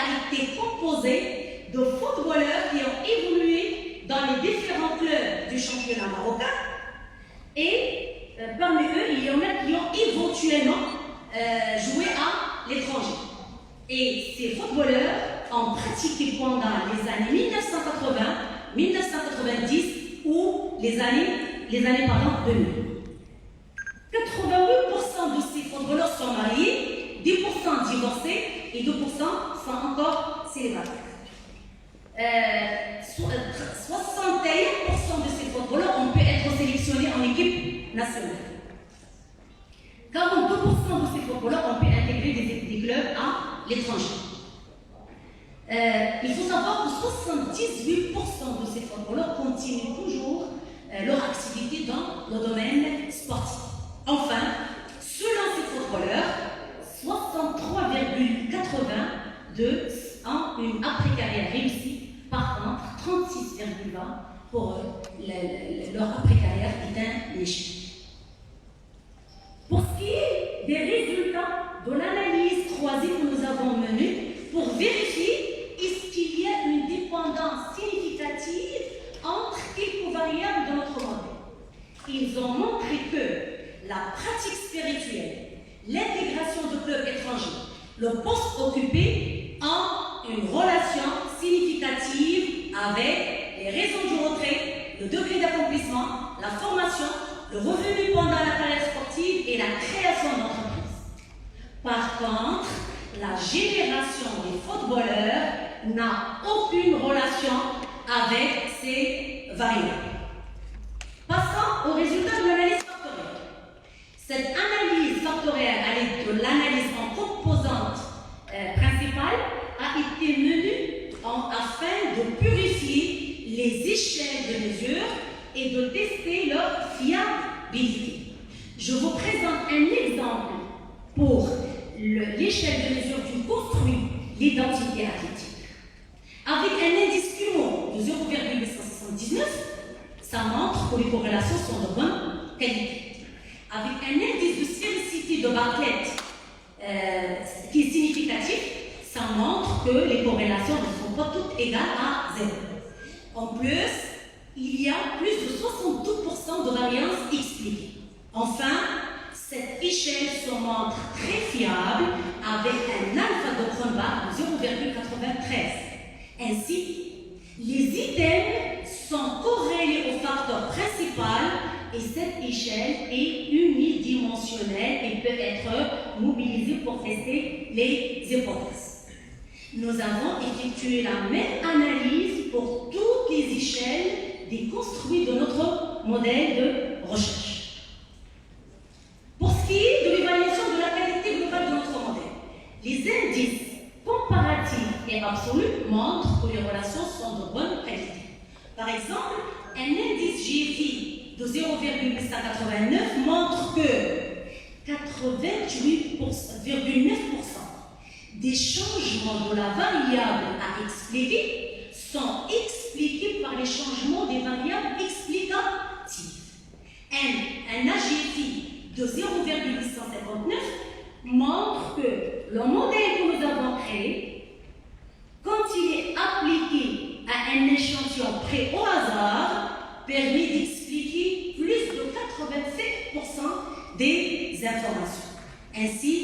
a été composée de footballeurs qui ont évolué dans les différents clubs du championnat marocain. Et parmi eux, il y en a qui ont éventuellement joué à l'étranger. Et ces footballeurs ont pratiqué pendant les années 1980, 1990 ou les années 2000. 88% de ces footballeurs sont mariés, 10% divorcés et 2% sont encore célibataires. 61% de ces footballeurs ont pu être sélectionnés en équipe nationale. 42% de ces footballeurs ont pu intégrer des clubs à l'étranger. Il faut savoir que 78% de ces footballeurs continuent toujours leur activité dans le domaine sportif. Enfin, selon ces footballeurs, 63,82 ont une après-carrière réussie. Par contre, 36,20 pour eux, leur après-carrière est un échec. Pour ce qui est des résultats de l'analyse croisée que nous avons menée pour vérifier est-ce qu'il y a une dépendance significative entre quelques variables de notre modèle, ils ont montré que la pratique spirituelle, l'intégration de clubs étrangers, le poste occupé ont une relation significative avec les raisons du retrait, le degré d'accomplissement, la formation, le revenu pendant la carrière sportive et la création d'entreprises. Par contre, la génération des footballeurs n'a aucune relation avec ces variables. Passons aux résultats de l'analyse factorielle. Cette analyse factorielle, à l'aide de l'analyse en composantes principales, a été menée afin de purifier les échelles de mesure et de tester leur fiabilité. Je vous présente un exemple pour l'échelle de mesure du construit l'identité athlétique. Avec un indice QMO de 0,179, ça montre que les corrélations sont de bonne qualité. Avec un indice de sphérécité de Bartlett qui est significatif, ça montre que les corrélations ne sont pas toutes égales à 0. En plus, il y a plus de 62% de variance expliquée. Enfin, cette échelle se montre très fiable avec un alpha de Cronbach de 0,93. Ainsi, les items sont corrélés au facteur principal et cette échelle est unidimensionnelle et peut être mobilisée pour tester les hypothèses. Nous avons effectué la même analyse pour toutes les échelles des construits de notre modèle de recherche. Pour ce qui est de l'évaluation de la qualité globale de notre modèle, les indices comparatifs et absolus montrent que les relations sont de bonne qualité. Par exemple, un indice GFI de 0,189 montre que 88,9% des changements de la variable à expliquer sont expliqués par les changements des variables explicatives. Un AGFI de 0,159 montre que le modèle que nous avons créé, quand il est appliqué à un échantillon près au hasard, permet d'expliquer plus de 87% des informations. Ainsi,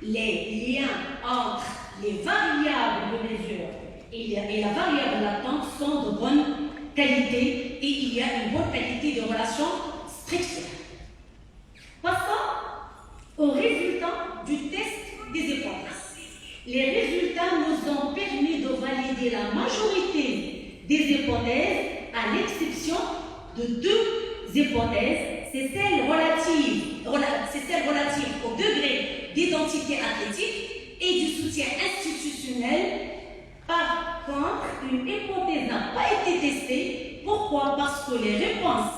les liens entre les variables de mesure et la variable latente sont de bonne qualité et il y a une bonne qualité de relation stricte. Passons aux résultats du test des hypothèses. Les résultats nous ont permis de valider la majorité des hypothèses à l'exception de deux hypothèses, c'est celle relative au degré d'identité athlétique et du soutien institutionnel. Par contre, une hypothèse n'a pas été testée. Pourquoi? Parce que les réponses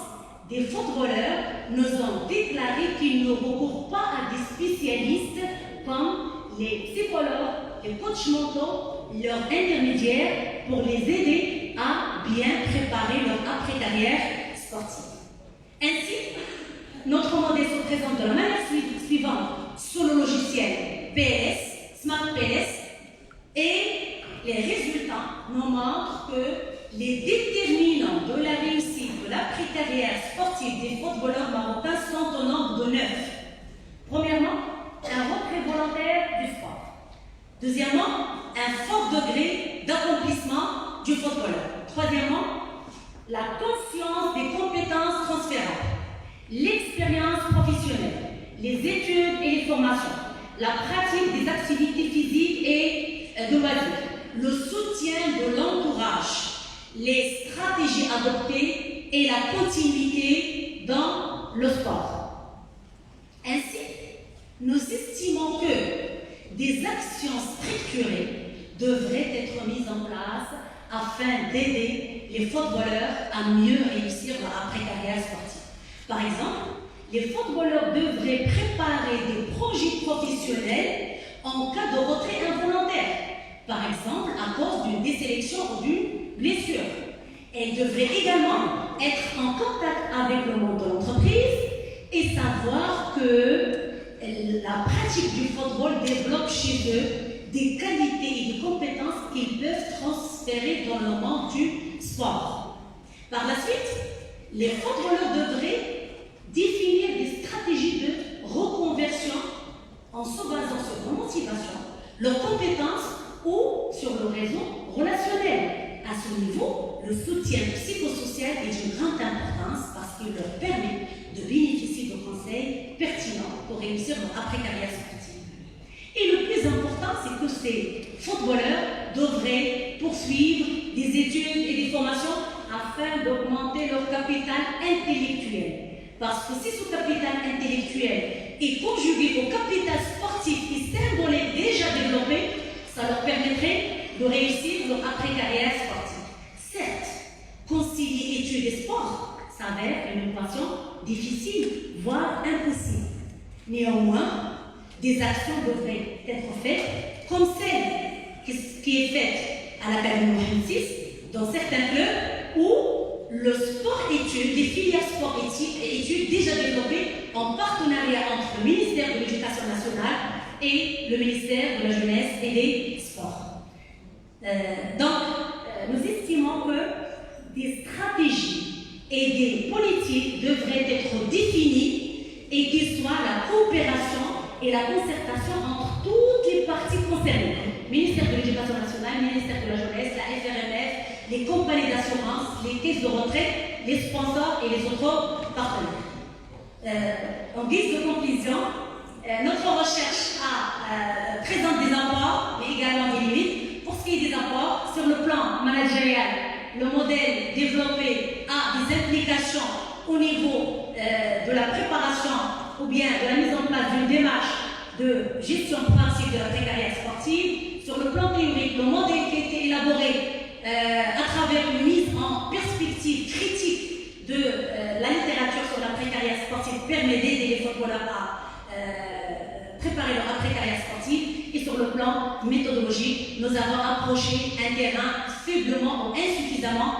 des footballeurs nous ont déclaré qu'ils ne recourent pas à des spécialistes comme les psychologues, les coachs mentaux, leurs intermédiaires pour les aider à bien préparer leur après-carrière sportive. Ainsi, notre modèle se présente de la manière suivante sur le logiciel PS, Smart PS, et les études et les formations, la pratique des activités physiques et de loisirs, le soutien de l'entourage, les stratégies adoptées et la continuité dans le sport. Ainsi, nous estimons que des actions structurées devraient être mises en place afin d'aider les footballeurs à mieux réussir leur après-carrière sportive. Par exemple, les footballeurs devraient préparer des projets professionnels en cas de retrait involontaire, par exemple à cause d'une désélection ou d'une blessure. Elles devraient également être en contact avec le monde de l'entreprise et savoir que la pratique du football développe chez eux des qualités et des compétences qu'ils peuvent transférer dans le monde du sport. Par la suite, les footballeurs devraient définir des stratégies de reconversion en se basant sur leur motivation, leurs compétences ou sur le réseau relationnel. À ce niveau, le soutien psychosocial est d'une grande importance parce qu'il leur permet de bénéficier de conseils pertinents pour réussir leur après-carrière sportive. Et le plus important, c'est que ces footballeurs devraient poursuivre des études et des formations afin d'augmenter leur capital intellectuel. Parce que si ce capital intellectuel est conjugué au capital sportif qui symbole déjà développé, ça leur permettrait de réussir leur après-carrière sportive. Certes, concilier études et sport s'avère une équation difficile, voire impossible. Néanmoins, des actions devraient être faites comme celle qui est faite à l'Académie Mohamed VI dans certains clubs où le sport-études, les filières sport-études déjà développées en partenariat entre le ministère de l'Éducation nationale et le ministère de la Jeunesse et des Sports. Nous estimons que des stratégies et des politiques devraient être définies et qu'il soit la coopération et la concertation entre toutes les parties concernées. Ministère de l'Éducation nationale, ministère de la Jeunesse, la FRMF, les compagnies d'assurance, les caisses de retraite, les sponsors et les autres partenaires. En guise de conclusion, notre recherche présente des apports, mais également des limites. Pour ce qui est des apports, sur le plan managérial, le modèle développé a des implications au niveau de la préparation ou bien de la mise en place d'une démarche de gestion principe de la précarité sportive. Sur le plan théorique, le modèle qui a été élaboré à travers une mise en perspective critique de la littérature sur la précarité sportive permet d'aider les footballeurs à préparer leur après-carrière sportive. Et sur le plan méthodologique, nous avons approché un terrain faiblement ou insuffisamment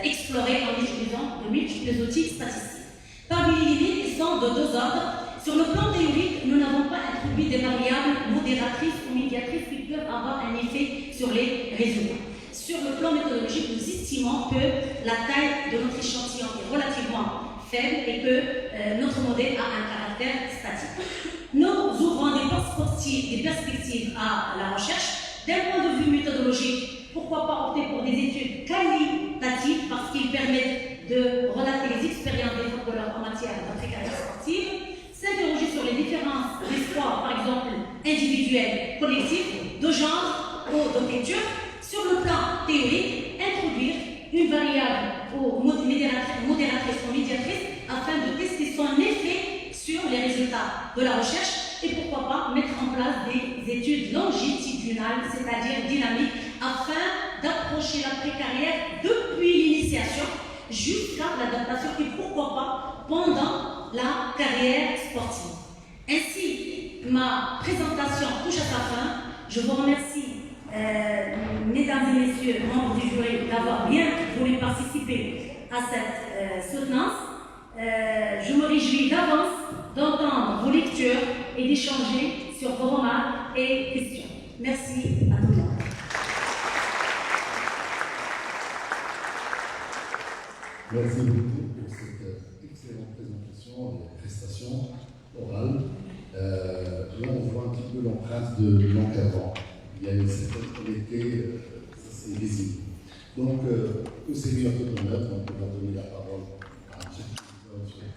exploré en utilisant de multiples outils statistiques. Parmi les limites, ils sont de deux ordres. Sur le plan théorique, nous n'avons pas introduit des variables modératrices ou médiatrices qui peuvent avoir un effet sur les résultats. Sur le plan méthodologique, nous estimons que la taille de notre échantillon est relativement faible et que notre modèle a un caractère statique. Nous ouvrons des perspectives à la recherche. D'un point de vue méthodologique, pourquoi pas opter pour des études qualitatives parce qu'ils permettent de relater les expériences des footballeurs en matière d'après-carrière sportive, s'interroger sur les différences des sports, par exemple individuels, collectifs, de genre ou de culture. Sur le plan théorique, introduire une variable modératrice ou médiatrice afin de tester son effet sur les résultats de la recherche et pourquoi pas mettre en place des études longitudinales, c'est-à-dire dynamiques, afin d'approcher l'après-carrière depuis l'initiation jusqu'à l'adaptation et pourquoi pas pendant la carrière sportive. Ainsi, ma présentation touche à sa fin. Je vous remercie, mesdames et messieurs, membres du jury, d'avoir bien voulu participer à cette soutenance. Je me réjouis d'avance d'entendre vos lectures et d'échanger sur vos remarques et questions. Merci à tout le monde. Merci beaucoup pour cette excellente présentation et prestation orale. Là, on voit un petit peu l'empreinte de l'encadrement. Il y a une certaine honnêteté, ça c'est visible. Donc, que c'est mieux que de notre, on va donner la parole à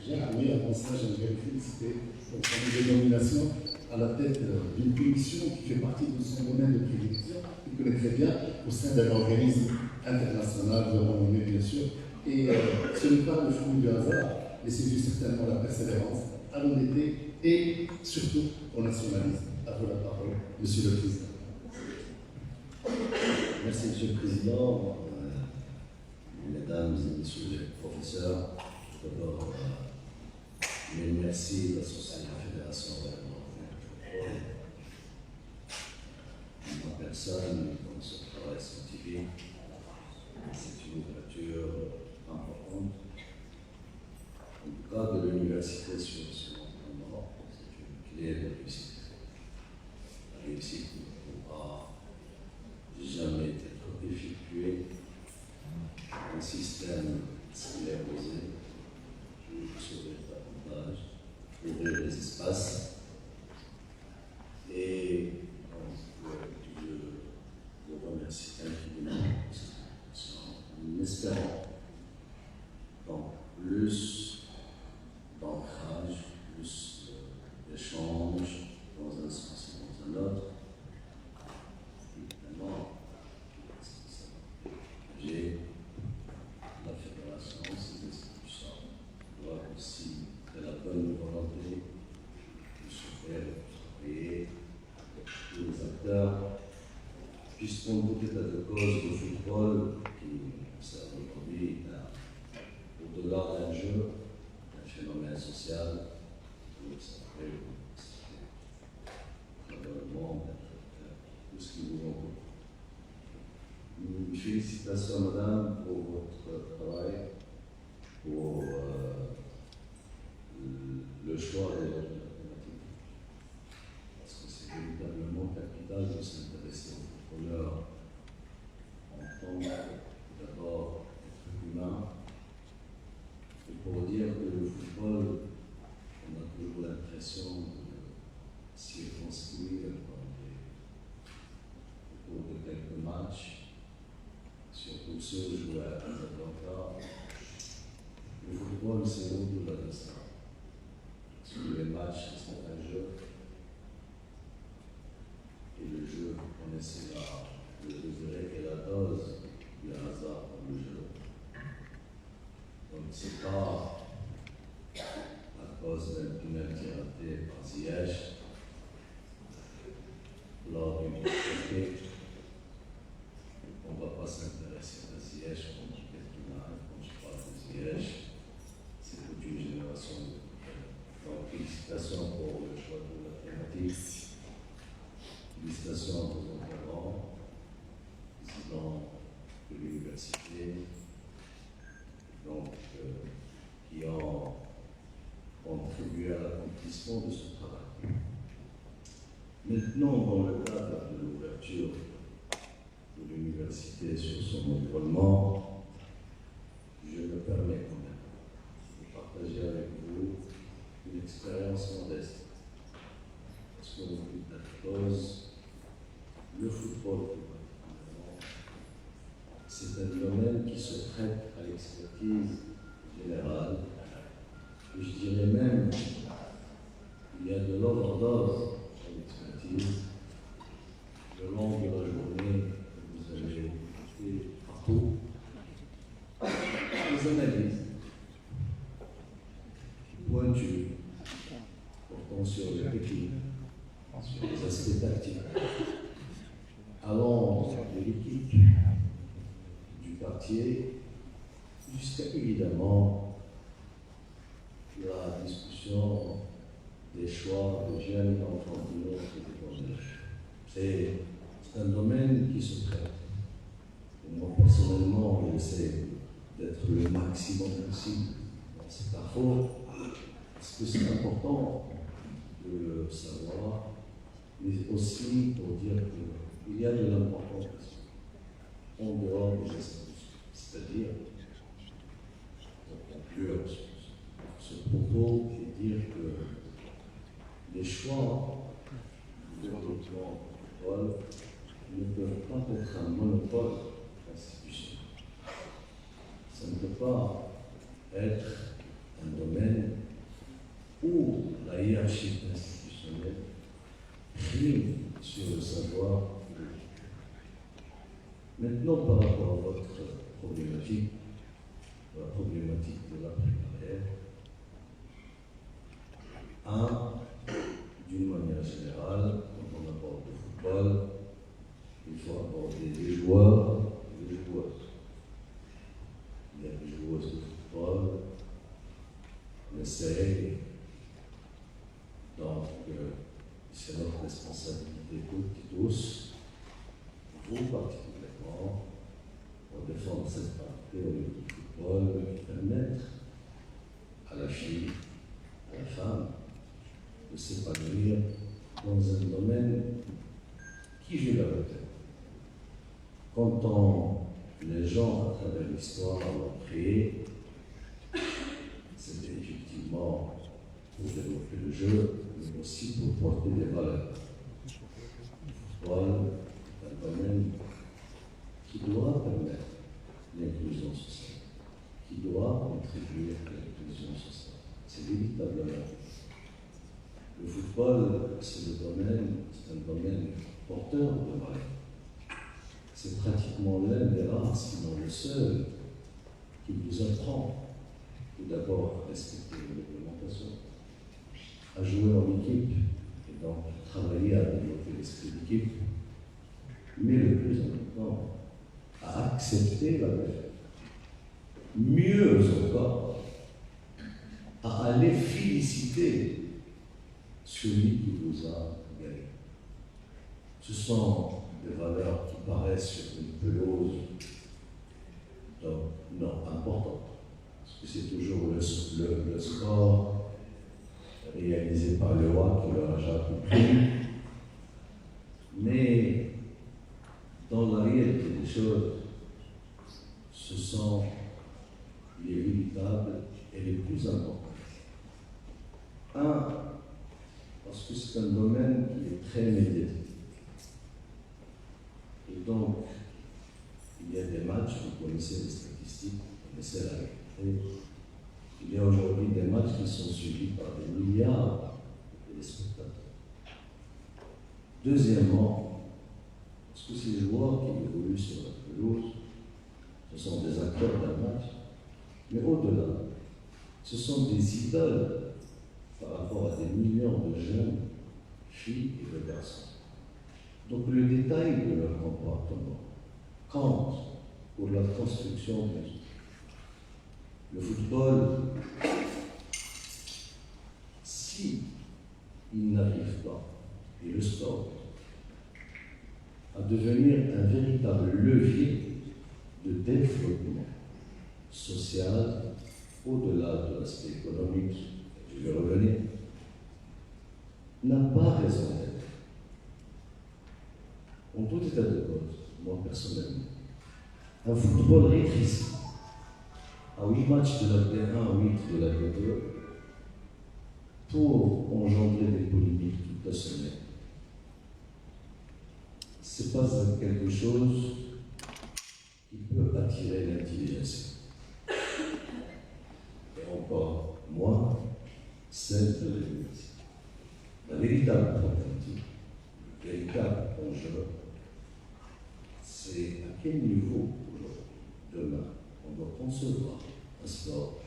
Gérard. Oui, avant passage, j'aimerais le féliciter pour son dénomination à la tête d'une commission qui fait partie de son domaine de prédilection, qu'il connaît très bien, au sein d'un organisme international de renommée, bien sûr. Et ce n'est pas le fruit du hasard, mais c'est certainement la persévérance, à l'honnêteté et surtout au nationalisme. À vous la parole, Monsieur le Président. Merci, Monsieur le Président. Mesdames et Messieurs les professeurs, d'abord, merci à la Fédération européenne de ma personne dans ce travail scientifique. C'est une ouverture importante. En tout cas, de l'université sur ce environnement, c'est une clé de réussite. La réussite ne pourra jamais être effectuée. Un système sclérósé, sauver davantage, ouvrir les espaces. Et donc, je vous remercie infiniment pour cette invitation, en espérant donc plus d'ancrage, plus d'échanges dans un sens et dans un autre. Évidemment, j'ai la fédération, ces institutions doivent aussi de la bonne volonté de se faire travailler avec tous les acteurs, puisqu'on tout état de cause du football qui observe aujourd'hui au-delà d'un jeu, un phénomène social, vous le savez, dans le monde, tout ce qui vous entoure. Félicitations, madame, pour votre travail, pour le choix des alternatives. Parce que c'est véritablement capital de s'intéresser aux footballeurs en tant que d'abord être humain. Et pour dire que le football, on a toujours l'impression de circonscrire au cours de quelques matchs. Surtout ceux joués à Casablanca, le football c'est au-delà de ça. Parce que les matchs sont un jeu, et le jeu, vous connaissez le degré et la dose du hasard dans le jeu. Donc c'est pas à cause d'un penalty raté par Ziyech lors d'une équipe. On ne va pas s'intéresser à Ziyech comme quand je parle de Ziyech, c'est toute une génération de donc, félicitations pour le choix de la thématique. Félicitations à vos encadrants, présidents de l'université, donc, qui ont contribué à l'accomplissement de ce travail. Maintenant, dans le cadre de l'ouverture de l'université sur son environnement, je me permets quand même de partager avec vous une expérience modeste. Parce que la cause, le football, c'est un domaine qui se prête à l'expertise générale. Et je dirais même qu'il y a de l'overdose sur l'expertise le long de la journée. Vous avez écouté partout les analyses pointues portant sur les techniques, sur les aspects tactiques, allant de l'équipe, du quartier, jusqu'à évidemment la discussion des choix de jeunes enfantillons et des collèges. C'est un domaine qui se traite. Et moi, personnellement, j'essaie d'être le maximum possible dans cet affaire, parce que c'est important de le savoir, mais aussi pour dire qu'il y a de l'importance en dehors des institutions. C'est-à-dire, pour conclure ce propos, et dire que les choix de développement ne peuvent pas être un monopole institutionnel. Ça ne peut pas être un domaine où la hiérarchie institutionnelle prime sur le savoir. Maintenant, par rapport à votre problématique, la problématique de l'après-carrière, d'une manière générale, quand on aborde le football, il faut aborder les joueurs et les joueuses. Il y a des joueuses de football, on essaye, donc c'est notre responsabilité toutes et tous, vous particulièrement, pour défendre cette partie au niveau du football qui permettre à la fille, à la femme, de s'épanouir dans un domaine qui joue la vedette. Quand les gens, à travers l'histoire, l'ont créé, c'était effectivement pour développer le jeu, mais aussi pour porter des valeurs. Le football est un domaine qui doit permettre l'inclusion sociale, qui doit contribuer à l'inclusion sociale. C'est véritablement. Le football, c'est un domaine porteur de valeurs. C'est pratiquement l'un des rares, sinon le seul, qui vous apprend tout d'abord à respecter la réglementation, à jouer en équipe, et donc travailler à développer l'esprit d'équipe, mais le plus important, à accepter la défaite. Mieux encore, à aller féliciter celui qui vous a gagné. Ce sont des valeurs qui paraissent sur une pelouse, donc non, importantes, parce que c'est toujours le sport réalisé par le roi qui leur a jamais compris. Mais dans la réalité des choses, ce sont les véritables et les plus importants. Parce que c'est un domaine qui est très médiatique. Et donc, il y a des matchs, vous connaissez les statistiques, vous connaissez la réalité. Il y a aujourd'hui des matchs qui sont suivis par des milliards de téléspectateurs. Deuxièmement, parce que ces joueurs qui évoluent sur la pelouse, ce sont des acteurs d'un match, mais au-delà, ce sont des idoles par rapport à des millions de jeunes filles et de garçons. Donc le détail de leur comportement compte pour la construction de vie. Le football, si il n'arrive pas, et le sport, à devenir un véritable levier de développement social au-delà de l'aspect économique, je vais revenir, n'a pas raison d'être. En tout état de cause, moi personnellement, un football rétréci à 8 matchs de la D1 à 8 de la D2 pour engendrer des polémiques toute la semaine, c'est pas quelque chose qui peut attirer l'intelligence. Et encore moins celle de l'université. La véritable problématique, le véritable enjeu, c'est à quel niveau, demain, on doit concevoir un sport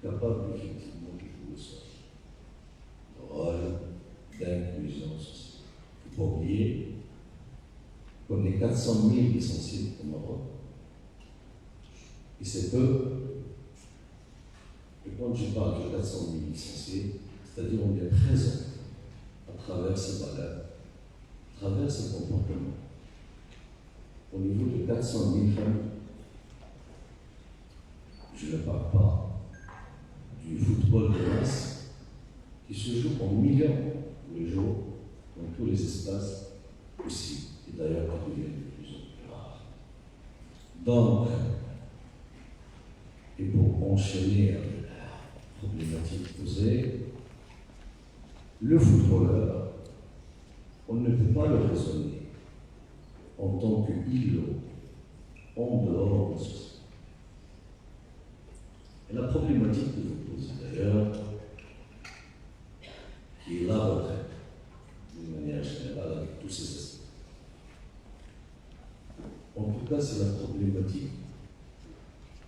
capable effectivement de jouer son rôle d'inclusion sociale. Il ne faut pas oublier qu'on est 400 000 licenciés au Maroc, et c'est peu. Et quand je parle de 400 000 licenciés, c'est-à-dire on est présent à travers ces valeurs, à travers ces comportements, au niveau de 400 000 familles. Je ne parle pas du football de masse qui se joue en millions tous les jours, dans tous les espaces aussi, et d'ailleurs qui devient de plus en plus rare. Donc, et pour enchaîner avec la problématique posée, le footballeur, on ne peut pas le raisonner en tant qu'îlot en dehors de la société. Et la problématique que vous posez d'ailleurs, et la retraite, d'une manière générale, avec tous ces aspects. En tout cas, c'est la problématique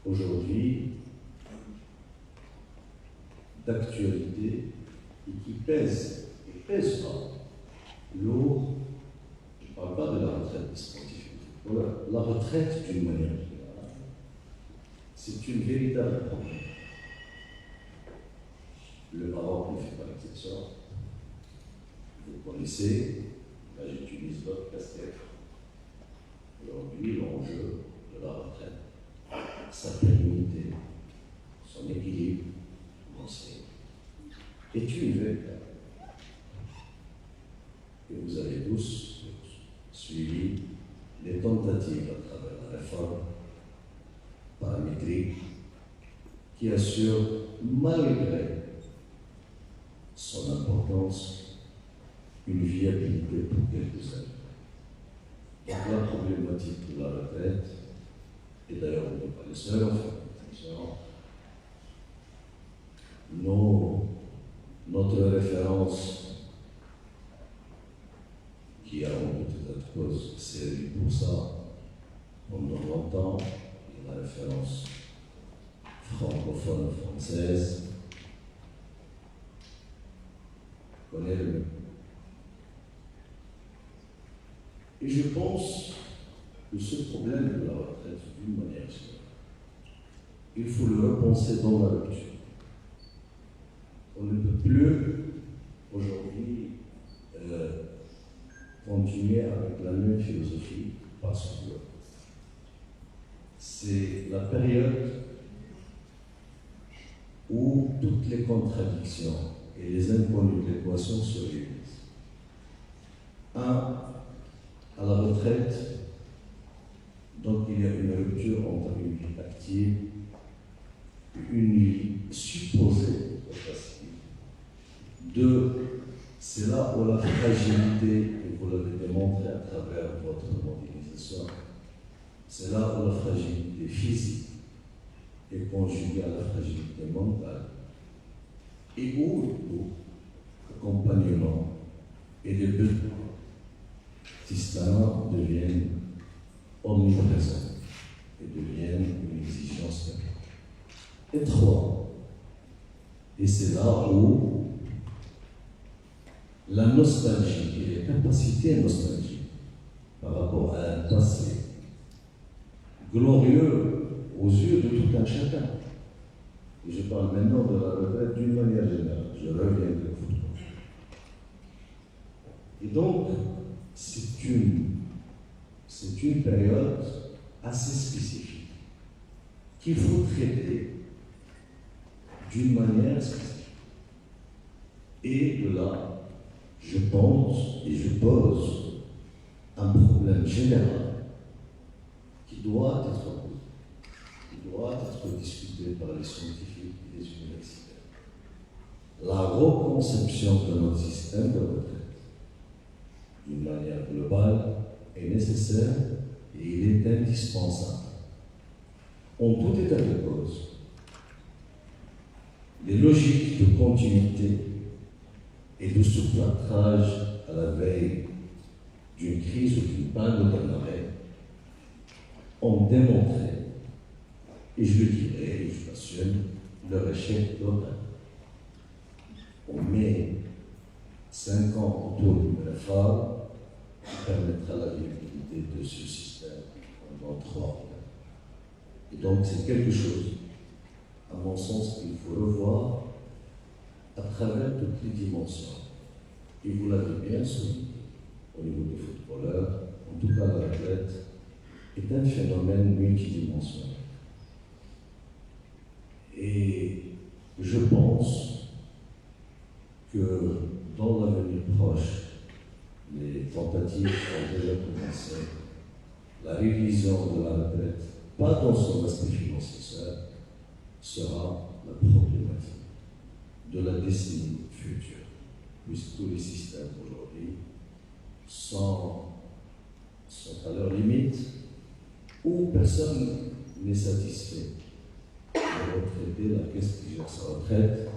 aujourd'hui d'actualité et qui pèse, et pèsera lourd. Je ne parle pas de la retraite des sportifs. Voilà. La retraite, d'une manière générale, c'est une véritable problème. Le Maroc ne fait pas l'exception. Vous connaissez, là j'utilise votre casquette. Aujourd'hui, l'enjeu de la retraite, sa pérennité, son équilibre financier, est une véritable. Et vous avez tous suivi les tentatives à travers la réforme paramétrique qui assure, malgré son importance, une viabilité pour quelques années. Donc la problématique de la retraite, et d'ailleurs on n'est pas les seuls, notre référence, qui a en tout état de cause servi pour ça pendant longtemps, et la référence francophone française, connaît le mieux. Et je pense que ce problème de la retraite, d'une manière générale, il faut le repenser dans la rupture. On ne peut plus aujourd'hui continuer avec la même philosophie parce que c'est la période où toutes les contradictions et les inconnues de l'équation se réunissent. Un, à la retraite, donc il y a une rupture entre une vie active et une vie supposée de passive. Deux, c'est là où la fragilité, et vous l'avez démontré à travers votre mobilisation, c'est là où la fragilité physique est conjuguée à la fragilité mentale, et où l'accompagnement et les besoins distincts deviennent omniprésents et deviennent une exigence. Et trois, et c'est là où la nostalgie et les capacités nostalgiques par rapport à un passé glorieux aux yeux de tout un chacun. Et je parle maintenant de la retraite d'une manière générale. Je reviens de football. Et donc, c'est une période assez spécifique qu'il faut traiter d'une manière spécifique. Et de là, je pense et je pose un problème général qui doit être discuté par les scientifiques et les universitaires. La reconception de notre système de retraite, d'une manière globale, est nécessaire et il est indispensable. En tout état de cause, les logiques de continuité et de sous-plâtrage à la veille d'une crise ou d'une panne de l'arrêt ont démontré, et je le dirais, et je l'assume, leur échec total. On met 5 ans autour d'une réforme qui permettra la viabilité de ce système pendant 3 ans. Et donc c'est quelque chose, à mon sens, qu'il faut revoir à travers toutes les dimensions. Et vous l'avez bien souligné au niveau des footballeurs, en tout cas la retraite est un phénomène multidimensionnel. Et je pense que dans l'avenir proche, les tentatives ont déjà commencé. La révision de la retraite, pas dans son aspect financier seul, sera la problématique de la décennie future, puisque tous les systèmes aujourd'hui sont à leur limite, où personne n'est satisfait de retraiter la caisse qui gère sa retraite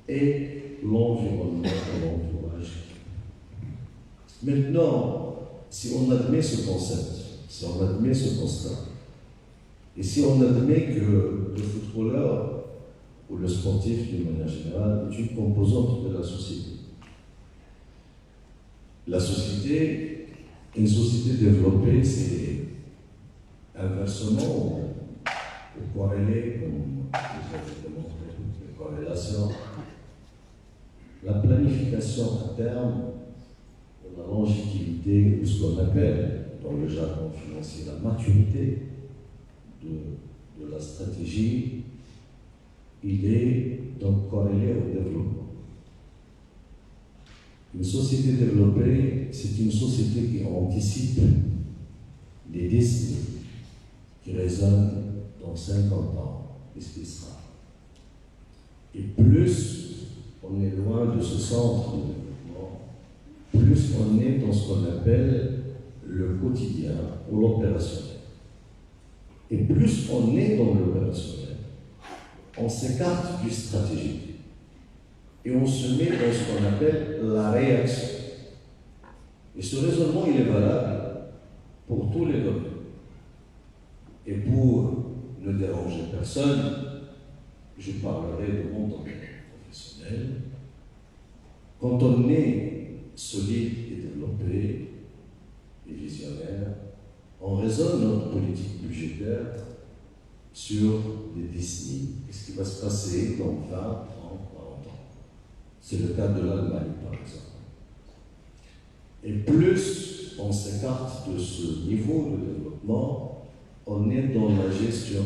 et l'environnement de l'entourage. Maintenant, si on admet ce concept, si on admet ce constat, et si on admet que le footballeur ou le sportif d'une manière générale est une composante de la société. La société, une société développée, c'est inversement ou corrélé, comme vous avez démontré toutes les corrélations. La planification à terme, la longévité, ou ce qu'on appelle dans le jargon financier la maturité de la stratégie, il est donc corrélé au développement. Une société développée, c'est une société qui anticipe les décennies, qui résonnent dans 50 ans, qu'est-ce qui sera. Et plus on est loin de ce centre de développement, plus on est dans ce qu'on appelle le quotidien ou l'opérationnel. Et plus on est dans l'opérationnel, on s'écarte du stratégique et on se met dans ce qu'on appelle la réaction. Et ce raisonnement, il est valable pour tous les domaines. Et pour ne déranger personne, je parlerai de mon domaine professionnel. Quand on est solide et développé et visionnaire, on raisonne notre politique budgétaire sur des décennies. Qu'est-ce qui va se passer dans 20, 30, 40 ans? C'est le cas de l'Allemagne, par exemple. Et plus on s'écarte de ce niveau de développement, on est dans la gestion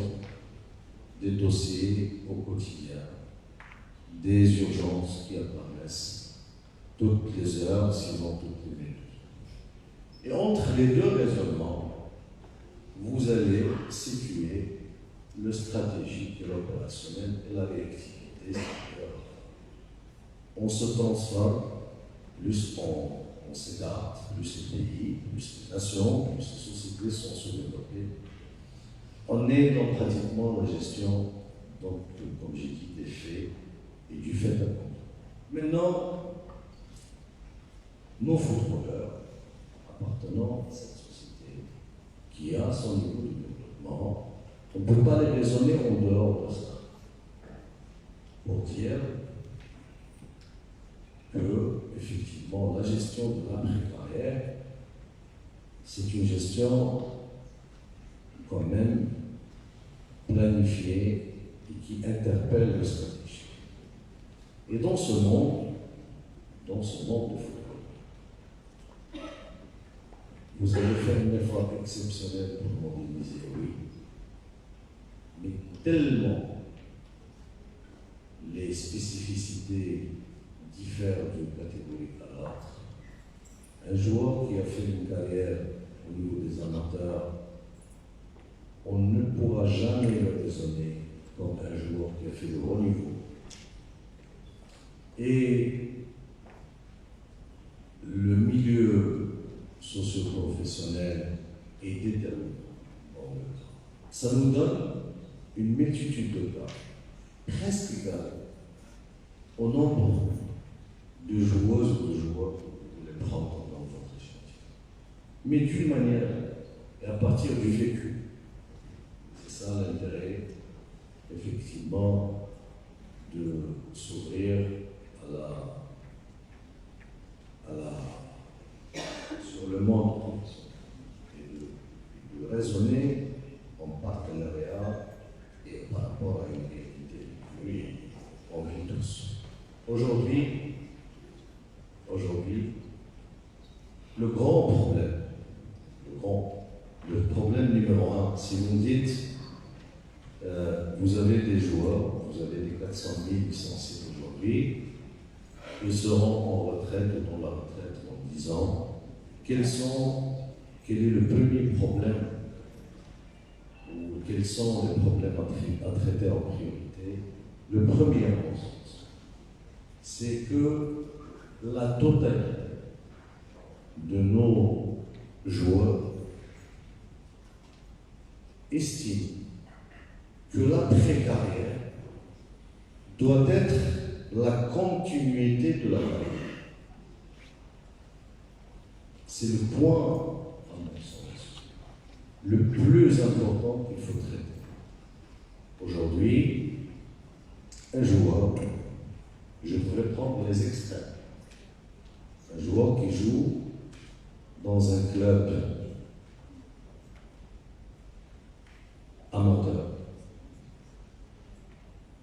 des dossiers au quotidien, des urgences qui apparaissent toutes les heures, sinon toutes les minutes. Et entre les deux raisonnements, vous allez situer le stratégique et l'opérationnel et la réactivité. On se transforme, plus on s'écarte, plus les pays, plus les nations, plus les sociétés sont sous-développées. On est dans pratiquement la gestion, donc, comme j'ai dit, des faits et du fait accompli. Maintenant, nos footballeurs appartenant à cette société qui a son niveau de développement, on ne peut pas les raisonner en dehors de ça. Pour dire que, effectivement, la gestion de l'après-carrière, c'est une gestion quand même planifiée et qui interpelle le stratégie. Et dans ce monde de football, vous avez fait un effort exceptionnel pour mobiliser, oui. Mais tellement les spécificités diffèrent d'une catégorie à l'autre. Un joueur qui a fait une carrière au niveau des amateurs, on ne pourra jamais le raisonner comme un joueur qui a fait le haut niveau. Et le milieu socio-professionnel est déterminant. Ça nous donne une multitude de cas, presque égale au nombre de joueuses ou de joueurs que vous voulez prendre dans votre échantillon. Mais d'une manière, et à partir du vécu. C'est ça l'intérêt, effectivement, de s'ouvrir sur le monde et de raisonner en partenariat et par rapport à une réalité. Oui, on vit tous. Aujourd'hui, le grand problème, le problème numéro un, si vous me dites, vous avez des joueurs, vous avez des 400 000 licenciés aujourd'hui, ils seront en retraite ou dans la retraite dans 10 ans. Quel est le premier problème ou quels sont les problèmes à traiter en priorité? Le premier, à mon sens, c'est que la totalité de nos joueurs estiment que l'après-carrière doit être la continuité de la carrière. C'est le point, à mon sens, le plus important qu'il faut traiter. Aujourd'hui, un joueur, je pourrais prendre les extrêmes. Un joueur qui joue dans un club amateur.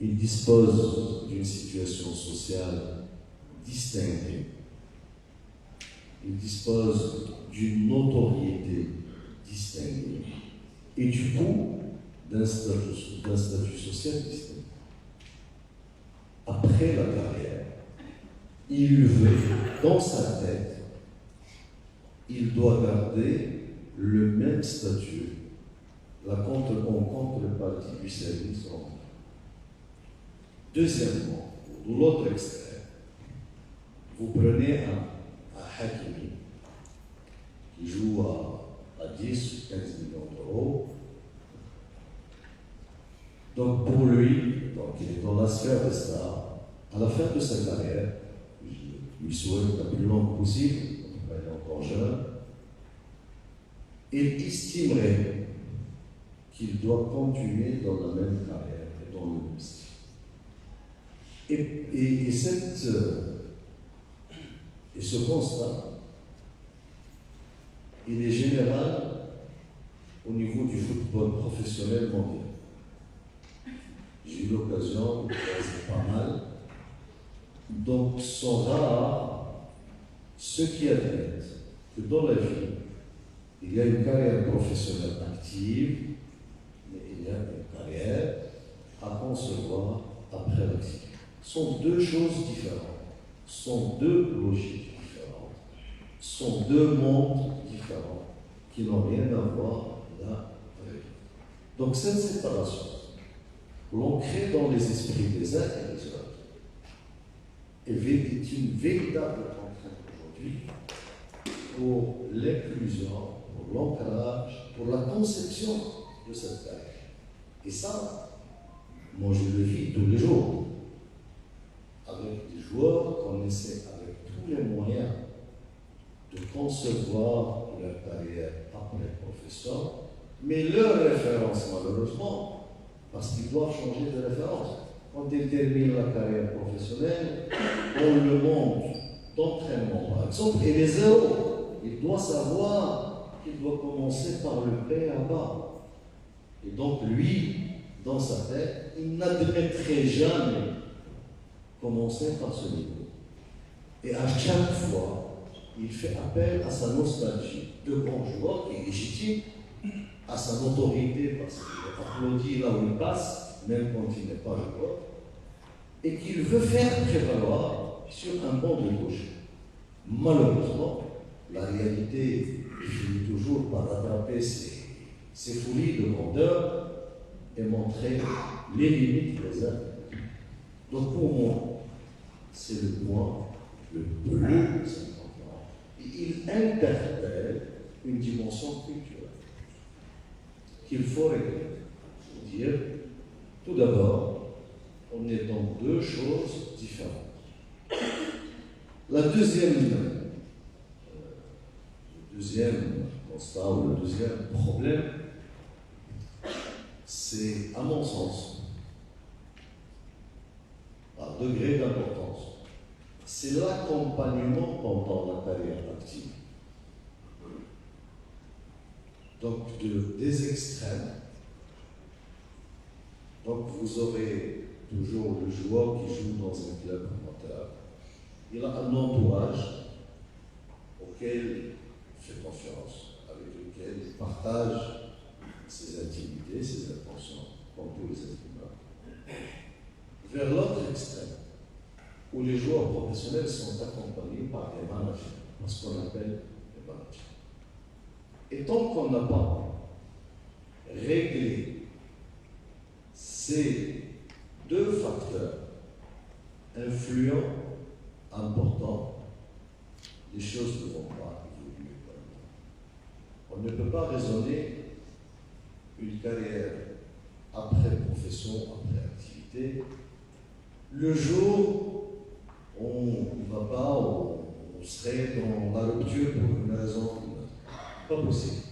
Il dispose d'une situation sociale distinguée. Il dispose d'une notoriété distinguée. Et du coup, d'un statut social distinct. Après la carrière, il veut, dans sa tête, il doit garder le même statut, en contrepartie du service rendu. Deuxièmement, de l'autre extrême, vous prenez un Hakimi qui joue à 10 ou 15 millions d'euros. Donc pour lui, il est dans la sphère des stars. À la fin de sa carrière, je lui souhaite la plus longue possible, il est encore jeune, il estimerait qu'il doit continuer dans la même carrière et dans le même style. Et ce constat, il est général au niveau du football professionnel mondial. J'ai eu l'occasion de croiser pas mal. Donc, sont rares ceux qui admettent que dans la vie, il y a une carrière professionnelle active, mais il y a une carrière à concevoir après l'activité. Ce sont deux choses différentes, ce sont deux logiques différentes, ce sont deux mondes différents qui n'ont rien à voir l'un avec l'autre. Donc cette séparation, l'on crée dans les esprits des uns et des autres, est une véritable contrainte aujourd'hui pour l'inclusion, pour l'ancrage, pour la conception de cette carrière. Et ça, moi je le vis tous les jours, avec des joueurs qu'on essaie avec tous les moyens de concevoir leur carrière après profession, mais leur référence malheureusement, parce qu'ils doivent changer de référence. Quand ils terminent la carrière professionnelle, dans le monde d'entraînement par exemple, il est zéro. Il doit savoir qu'il doit commencer par le P à bas. Et donc lui, dans sa tête, il n'admettrait jamais commencer par ce niveau. Et à chaque fois, il fait appel à sa nostalgie de grand joueur qui est légitime, à sa notoriété parce qu'il est applaudi là où il passe, même quand il n'est pas joueur, et qu'il veut faire prévaloir sur un banc de gauche. Malheureusement, la réalité finit toujours par rattraper ces folies de grandeur et montrer les limites des uns. Donc pour moi, c'est le point le plus important. Il interpelle une dimension culturelle qu'il faut régler. Je veux dire, tout d'abord, on est dans deux choses différentes. Le deuxième constat ou le deuxième problème, c'est, à mon sens, par degré d'importance, c'est l'accompagnement pendant la carrière active. Donc, des extrêmes. Donc, vous aurez toujours le joueur qui joue dans un club amateur. Il a un entourage auquel il fait confiance, avec lequel il partage ses intimités, ses intentions, comme tous les êtres humains. Vers l'autre extrême, où les joueurs professionnels sont accompagnés par des managers, ce qu'on appelle les managers. Et tant qu'on n'a pas réglé ces deux facteurs influents, importants, les choses ne vont pas évoluer. On ne peut pas raisonner une carrière après profession, après activité, le jour on ne va pas, on serait dans la rupture pour une raison ou une autre. Pas possible.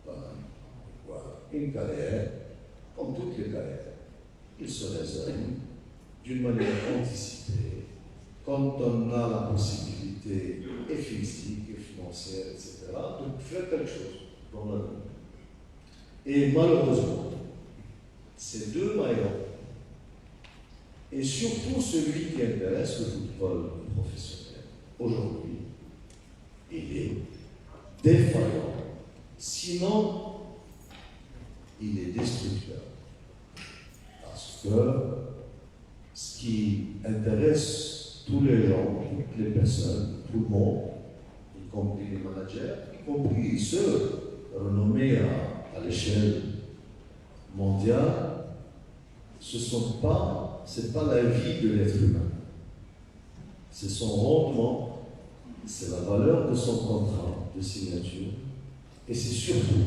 Voilà. Une carrière, comme toutes les carrières, il se raisonne d'une manière anticipée, quand on a la possibilité et physique et financière, etc., de faire quelque chose dans la vie. Et malheureusement, ces deux maillons, et surtout celui qui intéresse le football professionnel, aujourd'hui, il est défaillant. Sinon, il est destructeur. Parce que ce qui intéresse tous les gens, toutes les personnes, tout le monde, y compris les managers, y compris ceux renommés à l'échelle mondiale, c'est pas la vie de l'être humain. C'est son rendement, c'est la valeur de son contrat de signature, et c'est surtout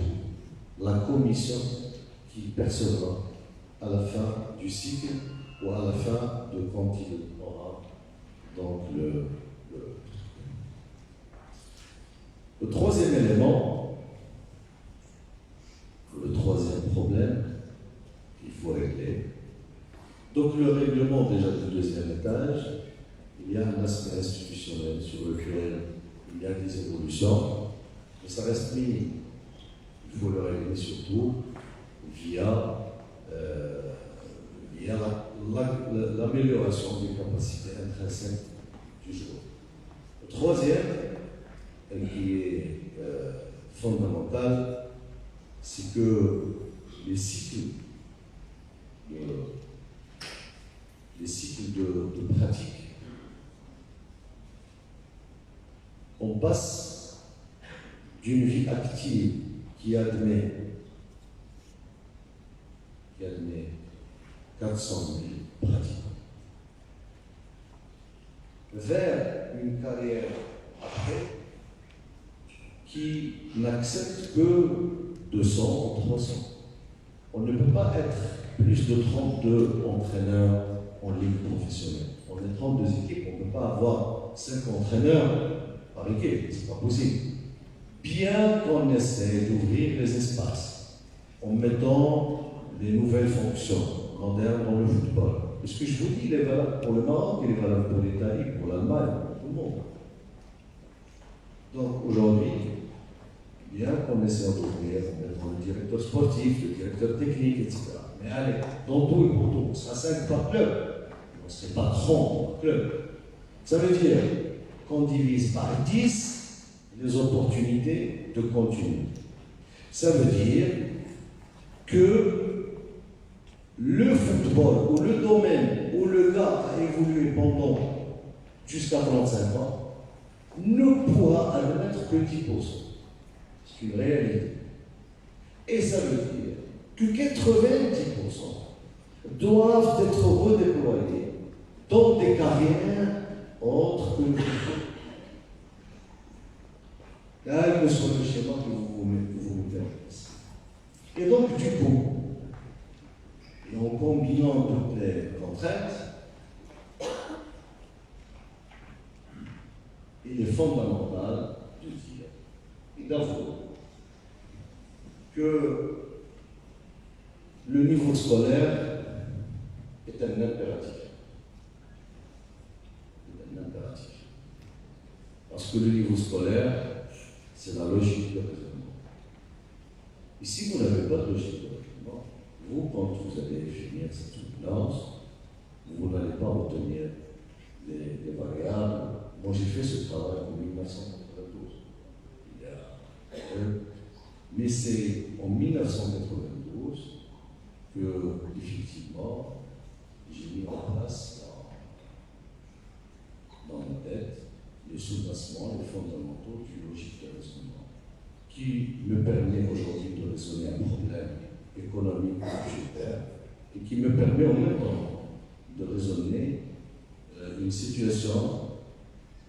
la commission qu'il percevra à la fin du cycle ou à la fin de quand il aura donc le troisième élément, le troisième problème qu'il faut régler. Donc le règlement déjà du deuxième étage, il y a un aspect institutionnel sur lequel il y a des évolutions, mais ça reste minime. Il faut le régler surtout via l'amélioration des capacités intrinsèques du joueur. Le troisième, et qui est fondamental, c'est que les cycles de pratique, on passe d'une vie active qui admet 400 000 pratiquants vers une carrière après qui n'accepte que 200 ou 300. On ne peut pas être plus de 32 entraîneurs en ligue professionnelle. On est 32 équipes, on ne peut pas avoir 5 entraîneurs par équipe, c'est pas possible. Bien qu'on essaie d'ouvrir les espaces en mettant des nouvelles fonctions modernes dans le football. Et ce que je vous dis, il est valable pour le Maroc, il est valable pour l'Italie, pour l'Allemagne, pour tout le monde. Donc aujourd'hui, bien qu'on essaie d'ouvrir, en mettant le directeur sportif, le directeur technique, etc. Mais allez, dans tout et pour tout, on sera 5 par club. On ne serait pas 30 par club. Ça veut dire qu'on divise par 10 les opportunités de continuer. Ça veut dire que le football ou le domaine où le gars a évolué pendant jusqu'à 35 ans ne pourra admettre que 10%. C'est une réalité. Et ça veut dire que 90% doivent être redéployés dans des carrières autres que le football. Quel que soit le schéma que vous mettez en place. Et donc, du coup, et en combinant toutes les contraintes, il est fondamental de dire et d'avouer que le niveau scolaire est un impératif. C'est un impératif. Parce que le niveau scolaire, c'est la logique de raisonnement. Et si vous n'avez pas de logique de raisonnement, vous, quand vous allez finir cette soutenance, vous n'allez pas retenir des variables. Moi, j'ai fait ce travail en 1992. Mais c'est en 1992 que, effectivement, j'ai mis en place dans ma tête les sous-bassements, les fondamentaux du logique de raisonnement, qui me permet aujourd'hui de raisonner un problème économique et budgétaire, et qui me permet en même temps de raisonner une situation,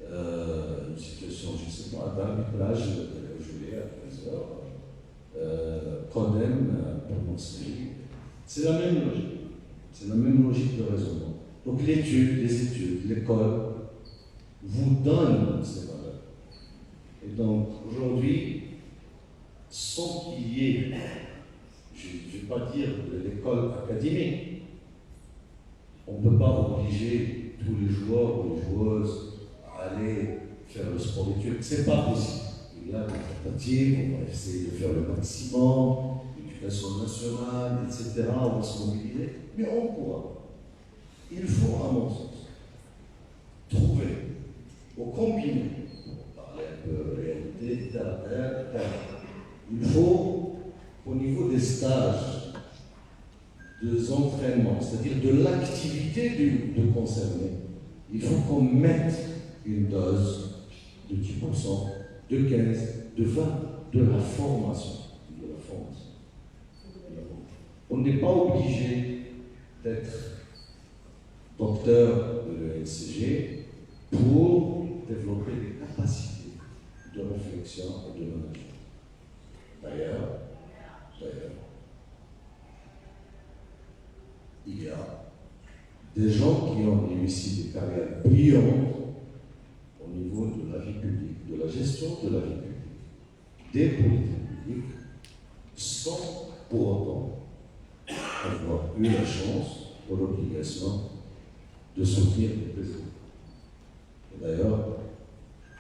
je ne sais pas, d'arbitrage gelé à 13 heures, condamne prononcé. C'est la même logique. C'est la même logique de raisonnement. Donc les études, l'école vous donnent ces valeurs. Et donc aujourd'hui, sans qu'il y ait, je ne vais pas dire de l'école académique, on ne peut pas obliger tous les joueurs ou les joueuses à aller faire le sport d'études. Ce n'est pas possible. Il y a des tentatives, on va essayer de faire le maximum, l'éducation nationale, etc. On va se mobiliser, mais on pourra. Il faut, à mon sens, trouver ou combiner, pour parler un peu réalité, terre à terre, il faut, au niveau des stages, des entraînements, c'est-à-dire de l'activité de concerné, il faut qu'on mette une dose de 10%, de 15%, de 20% de la formation. On n'est pas obligé d'être docteur de l'ENCG pour développer des capacités de réflexion et de management. D'ailleurs, il y a des gens qui ont réussi des carrières brillantes au niveau de la vie publique, de la gestion de la vie publique, des politiques publiques, sans pour autant avoir eu la chance ou l'obligation de soutenir les présidents. Et d'ailleurs,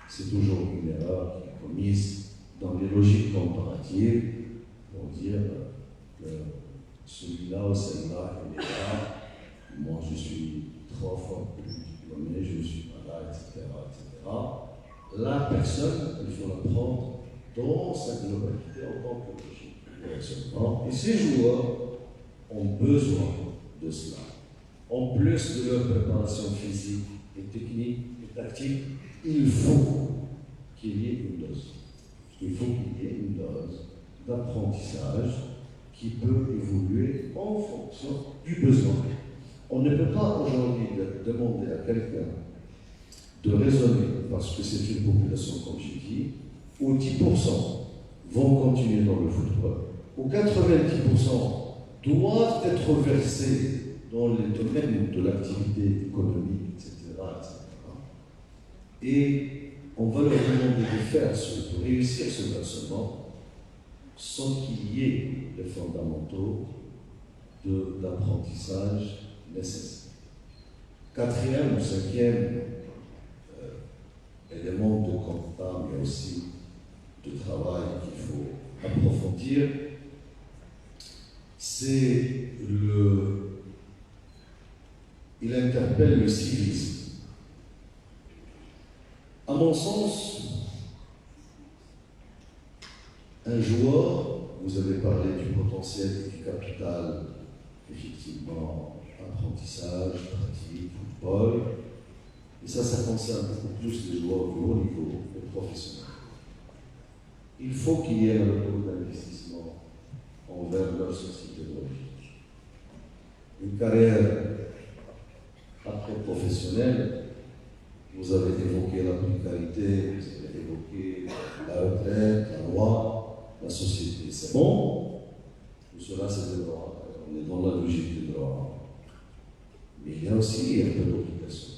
c'est toujours une erreur qui est commise dans les logiques comparatives pour dire que celui-là ou celle-là, elle est là, moi je suis 3 fois plus diplômé, je ne suis pas là, etc., etc. La personne, il faut la prendre dans sa globalité en tant que logique. Et ces joueurs ont besoin de cela. En plus de leur préparation physique et technique et tactique, il faut qu'il y ait une dose. Il faut qu'il y ait une dose d'apprentissage qui peut évoluer en fonction du besoin. On ne peut pas aujourd'hui demander à quelqu'un de raisonner, parce que c'est une population, comme j'ai dit, où 10% vont continuer dans le football, où 90% doivent être versés dans les domaines de l'activité économique, etc., etc. Et on va leur demander de faire de réussir ce versement sans qu'il y ait les fondamentaux d'apprentissage nécessaires. Quatrième ou cinquième élément de constat, mais aussi de travail qu'il faut approfondir, c'est il interpelle le civisme. À mon sens, un joueur, vous avez parlé du potentiel et du capital, effectivement, apprentissage, pratique, football, et ça concerne beaucoup plus les joueurs de haut niveau, les professionnels. Il faut qu'il y ait un retour d'investissement envers leur société d'origine. Une carrière après professionnelle, vous avez évoqué la précarité, vous avez évoqué la retraite, la loi, la société. C'est bon, tout cela c'est des droits, on est dans la logique des droits. Mais il y a aussi un peu d'obligation.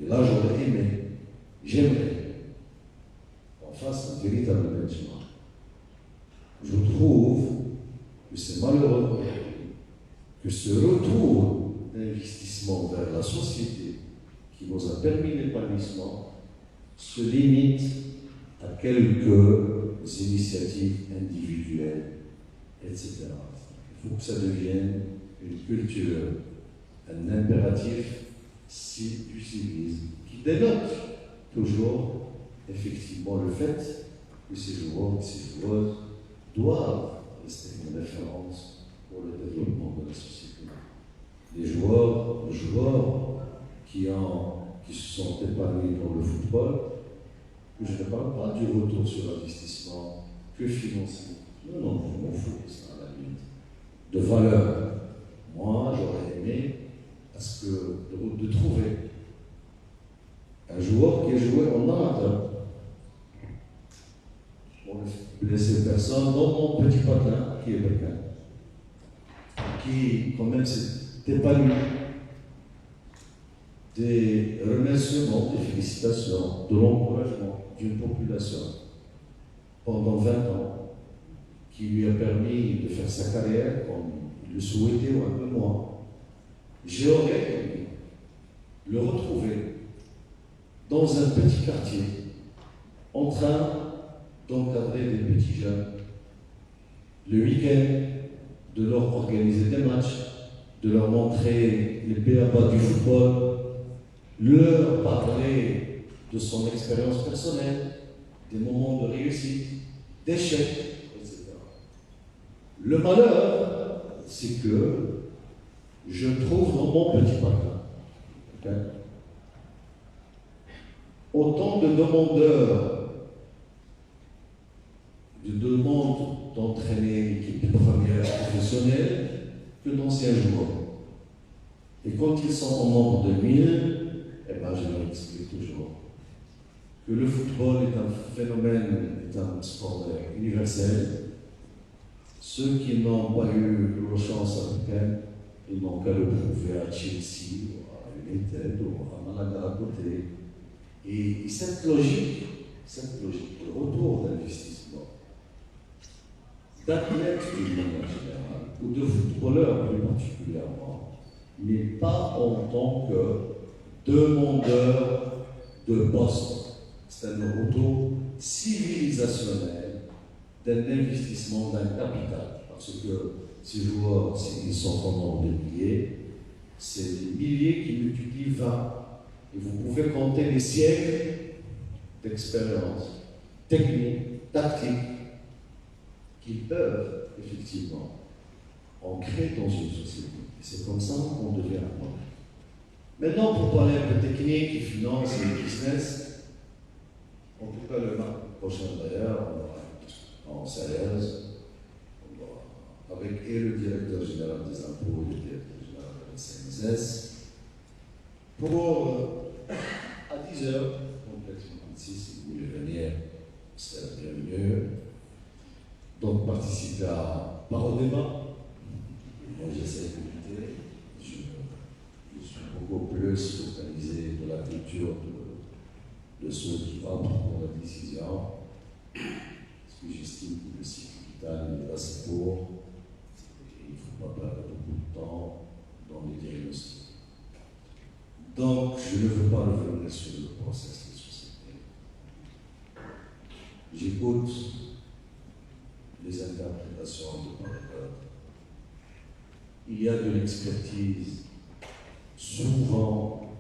Et là j'aimerais qu'on fasse un véritable benchmark. Je trouve que c'est malheureux que ce retour d'investissement vers la société qui nous a permis l'épanouissement se limite à quelques initiatives individuelles, etc. Il faut que ça devienne une culture, un impératif du civisme qui dénote toujours effectivement le fait que ces joueurs et ces joueuses doivent rester une référence pour le développement de la société. Les joueurs qui se sont épanouis dans le football, je ne parle pas du retour sur l'investissement que financier. Non, je m'en fous, ça à la limite. De valeur. Moi, j'aurais aimé de trouver un joueur qui a joué en amateur. Pour ne blesser personne, dans mon petit patin qui est quelqu'un, qui quand même s'est épanoui des remerciements, des félicitations, de l'encouragement d'une population pendant 20 ans qui lui a permis de faire sa carrière comme il le souhaitait ou un peu moins. J'aurais aimé le retrouver dans un petit quartier en train d'encadrer des petits jeunes le week-end, de leur organiser des matchs, de leur montrer les b.a.-ba du football, leur parler de son expérience personnelle, des moments de réussite, d'échecs, etc. Le malheur, c'est que je trouve dans mon petit matin autant de demandeurs, de demandes d'entraîner l'équipe première professionnelle que d'anciens joueurs. Et quand ils sont en nombre de 1000, eh ben, je leur explique toujours que le football est un phénomène, est un sport universel. Ceux qui n'ont pas eu la chance africaine, ils n'ont qu'à le prouver à Chelsea, ou à United, ou à Malaga à côté. Et cette logique, le retour d'investissement, d'athlètes d'une manière générale, ou de footballeurs plus particulièrement, n'est pas en tant que demandeur de poste. C'est un retour civilisationnel d'un investissement d'un capital. Parce que ces joueurs, s'ils sont en nombre de milliers, c'est des milliers qui multiplient 20. Et vous pouvez compter les siècles d'expérience technique, tactique, qu'ils peuvent effectivement ancrer dans une société. Et c'est comme ça qu'on devient un monde. Maintenant, pour parler un peu technique, et finance et business, en tout cas le mois prochain d'ailleurs, on aura en sérieuse, avec et le directeur général des impôts et le directeur général de la CNSS, pour à 10h, complètement ici, si vous voulez venir, c'est la bienvenue. Donc participer par au débat. Moi j'essaie d'éviter. Je suis beaucoup plus focalisé de la culture de ceux qui prennent la décision. Parce que j'estime que le cycle vital est assez court. Et il ne faut pas perdre beaucoup de temps dans les diagnostics. Donc, je ne veux pas revenir sur le processus de société. J'écoute les interprétations de par et d'autre. Il y a de l'expertise souvent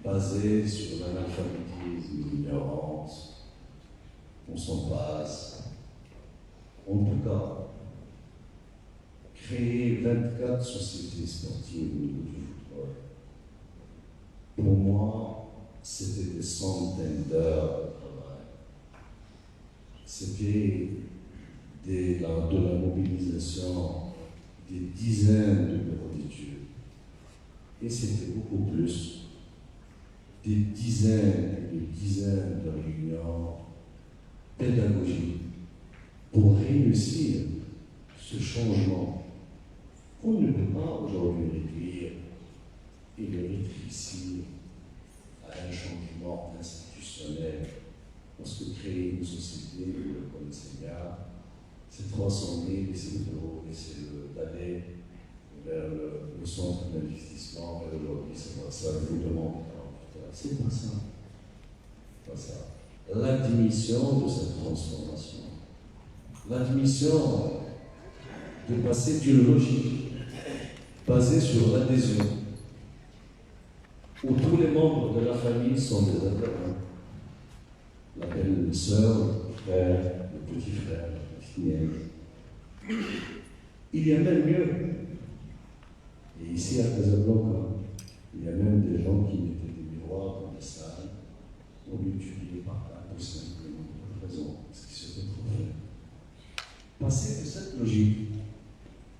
basée sur l'analphabétisme, l'ignorance. On s'en passe. En tout cas, créer 24 sociétés sportives au niveau du football, pour moi, c'était des centaines d'heures de travail. C'était de la mobilisation des dizaines de bureaux d'études. Et c'était beaucoup plus des dizaines et des dizaines de réunions pédagogiques pour réussir ce changement qu'on ne peut pas aujourd'hui réduire et le rétrécir à un changement institutionnel. Parce que créer une société, vous le connaissez bien, c'est 300 000 et c'est euros, et c'est d'aller vers le centre d'investissement, et aujourd'hui c'est pas ça, je vous demande 48 heures. C'est pas ça. Pas ça. L'admission de cette transformation, l'admission de passer d'une logique basée sur l'adhésion, où tous les membres de la famille sont des adhérents. La belle-sœur, le frère, le petit frère, la petite nièce. Il y a même mieux. Et ici à Casablanca, il y a même des gens qui mettaient des miroirs dans les salles pour multiplier par 4 ou 5 de raison, ce qui se fait trop fait. Passer de cette logique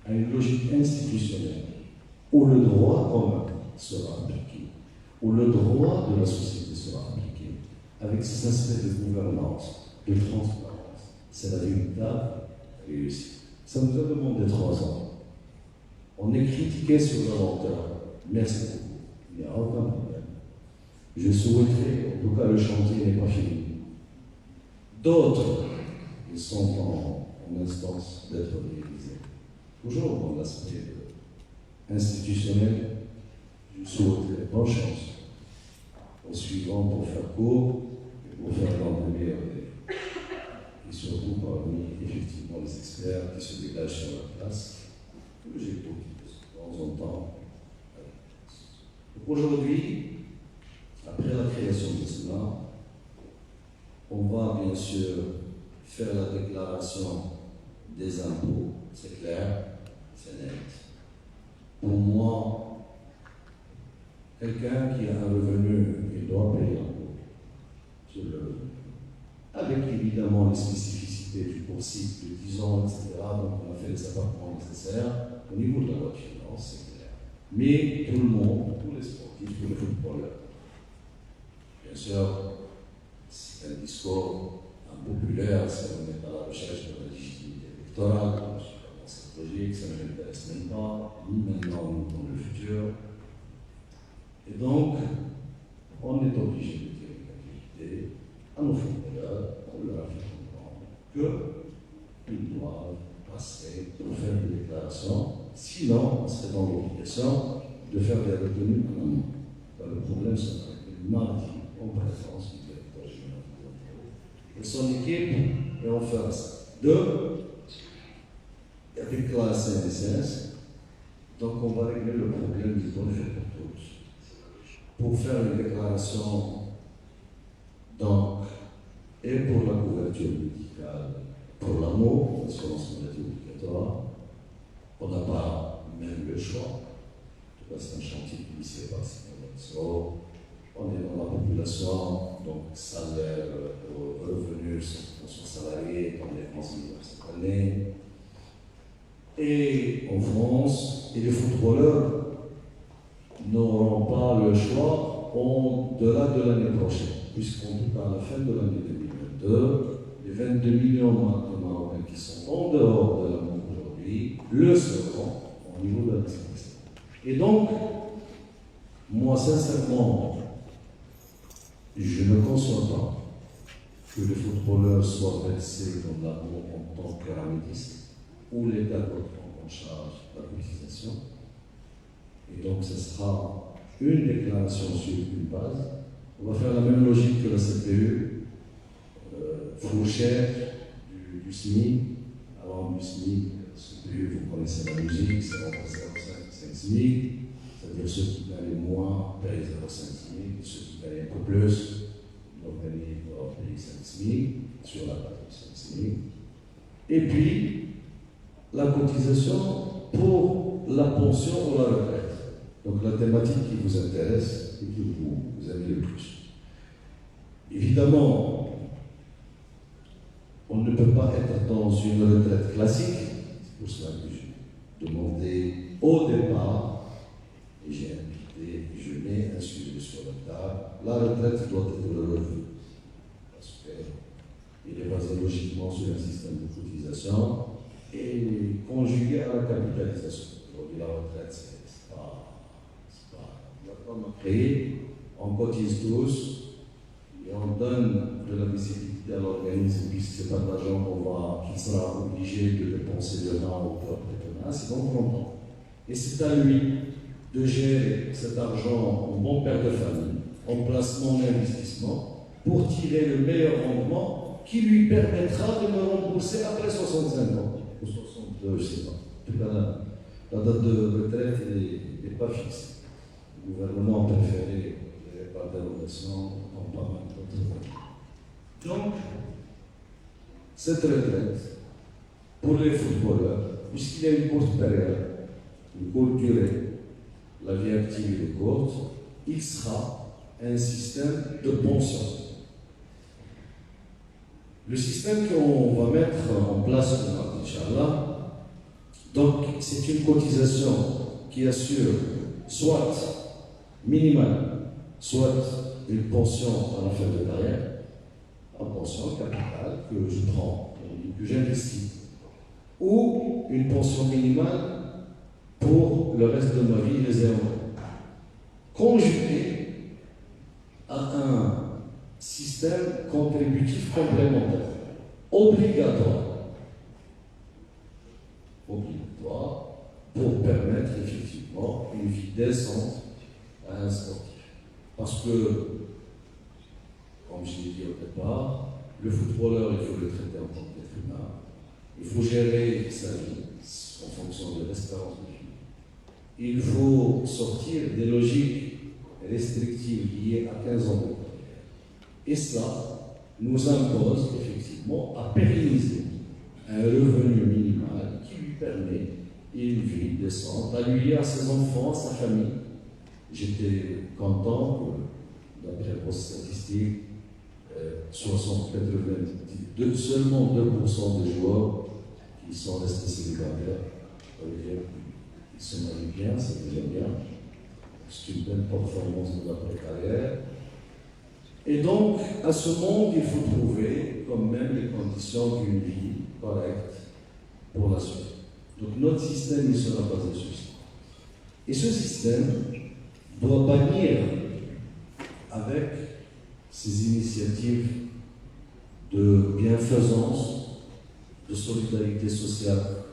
à une logique institutionnelle, où le droit commun sera appliqué, où le droit de la société sera appliqué, avec ces aspects de gouvernance, de transparence, c'est la véritable réussite. Ça nous a demandé 3 ans. On est critiqué sur la lenteur. Merci beaucoup. il n'y a aucun problème. Je souhaiterais, en tout cas le chantier n'est pas fini. D'autres, ils sont en instance d'être réalisés. Toujours dans l'aspect institutionnel, je souhaiterais bonne chance aux suivants pour faire court et pour faire dans les meilleurs délais. Et surtout parmi effectivement les experts qui se dégagent sur la place, que j'écoute de temps en temps. Aujourd'hui, après la création de cela, on va bien sûr faire la déclaration des impôts, c'est clair, c'est net. Pour moi, quelqu'un qui a un revenu, il doit payer l'impôt sur le revenu. Avec évidemment les spécificités du poursuite de 10 ans, etc. Donc on a fait les appartements nécessaires au niveau de la loi de finances, c'est clair. Mais tout le monde, tous les sportifs, tous les footballeurs, bien sûr, c'est un discours impopulaire, si on n'est pas à la recherche de la légitimité électorale, je suis pas dans cette logique, ça ne m'intéresse même pas, ni maintenant, ni dans le futur. Et donc, on est obligé de dire une activité à nos footballeurs, on leur a fait comprendre qu'ils doivent passer pour faire des déclarations, sinon on serait dans l'obligation de faire des retenues en amont. Le problème, c'est que mardi, en présence du directeur général et son équipe, et on fera ça. Deux, avec la CNSS, donc on va régler le problème du bon fait pour tous. Pour faire une déclaration, donc, et pour la couverture médicale, pour l'amour, l'assurance maladie obligatoire, on n'a pas même le choix. En tout cas, c'est un chantier initié par Simon. On est dans la population, donc salaire, revenus, pension salariée, dans les France cette année. Et en France, et les footballeurs n'auront pas le choix au-delà de l'année prochaine, puisqu'en tout cas à la fin de l'année 2022, les 22 millions de Marocains qui sont en dehors de la monde aujourd'hui le seront au niveau de la distribution. Et donc, moi sincèrement, je ne conçois pas que les footballeurs soient versés dans l'amour en tant que ramedistes, où l'État doit prendre en charge la cotisation. Et donc, ce sera une déclaration sur une base. On va faire la même logique que la CPE, fourchette du SMIC. Alors, du SMIC, CPE, vous connaissez la musique, c'est entre 0,5 SMIC. C'est-à-dire ceux qui gagnent moins payent 0,5 SMIC, ceux qui gagnent un peu plus doivent payer 5 SMIC sur la base de 5 SMIC. Et puis, la cotisation pour la pension ou la retraite. Donc la thématique qui vous intéresse et que vous aimez le plus. Évidemment, on ne peut pas être dans une retraite classique, c'est pour cela que j'ai demandé au départ, et j'ai invité, je mets un sujet sur la table, la retraite doit être le revenu, parce qu'il est basé logiquement sur un système de cotisation et conjugué à la capitalisation. Aujourd'hui, la retraite, c'est pas créé, on cotise tous et on donne de la visibilité à l'organisme, puisque ce n'est pas de l'argent qu'il sera obligé de dépenser demain au peuple demain, c'est dans 30 ans. Et c'est à lui de gérer cet argent en bon père de famille, en placement et investissement, pour tirer le meilleur rendement qui lui permettra de me rembourser après 65 ans, ou 62, je ne sais pas. En tout cas, la date de retraite n'est pas fixe. Le gouvernement a préféré par dérogation en pas mal d'autres. Donc, cette retraite, pour les footballeurs, puisqu'il y a une courte période, une courte durée, la vie active est courte, il sera un système de pension. Le système qu'on va mettre en place, Inch'Allah, donc c'est une cotisation qui assure soit minimale, soit une pension à la fin de carrière, en pension capitale que je prends, que j'investis, ou une pension minimale pour le reste de ma vie, les 0. conjugué à un système contributif complémentaire, obligatoire, pour permettre effectivement une vie décente à un sportif. Parce que, comme je l'ai dit au départ, le footballeur, il faut le traiter en tant qu'être humain. Il faut gérer sa vie en fonction de l'espérance de vie. Il faut sortir des logiques restrictives liées à 15 ans de carrière. Et cela nous impose effectivement à pérenniser un revenu minimal qui lui permet une vie décente, à lui, à ses enfants, à sa famille. J'étais content que, d'après vos statistiques, 90, seulement 2% des joueurs qui sont restés célibataires, ça veut dire qu'ils se marient bien, c'est déjà bien. C'est une belle performance de l'après-carrière. Et donc, à ce monde, il faut trouver quand même les conditions d'une vie correcte pour la suite. Donc, notre système, il sera basé sur ça. Et ce système doit bannir avec ces initiatives de bienfaisance, de solidarité sociale,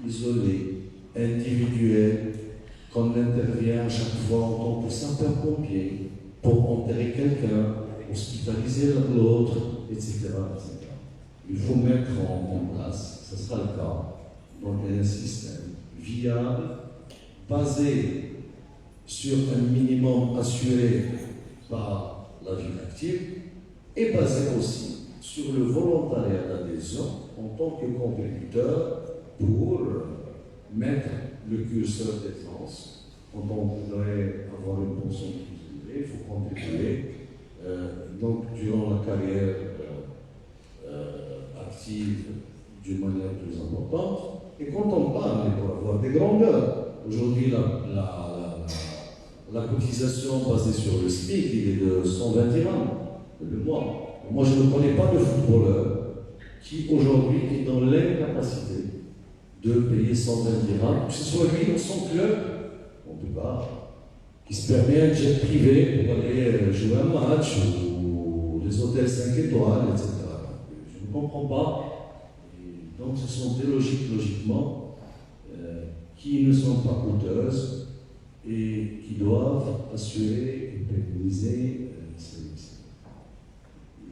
isolée, individuelle, qu'on intervient à chaque fois en tant que sapeur-pompier pour enterrer quelqu'un, hospitaliser l'autre, etc., etc. Il faut mettre en place, ce sera le cas, donc un système viable, basé sur un minimum assuré par la vie active et basé aussi sur le volontariat d'adhésion en tant que contributeur pour mettre le curseur défense. Quand on voudrait avoir une pension plus élevée, il faut contribuer. Donc, durant la carrière active d'une manière plus importante. Et quand on parle, pour avoir des grandeurs, aujourd'hui, la cotisation basée sur le SMIC, il est de 120 dirhams le mois. Moi, je ne connais pas de footballeur qui, aujourd'hui, est dans l'incapacité de payer 120 dirhams, que ce soit lui ou son club, en tout cas, qui se permet un jet privé pour aller jouer un match ou les hôtels 5 étoiles, etc. Je ne comprends pas. Et donc, ce sont des logiques, logiquement, qui ne sont pas coûteuses et qui doivent assurer et pérenniser ces métiers.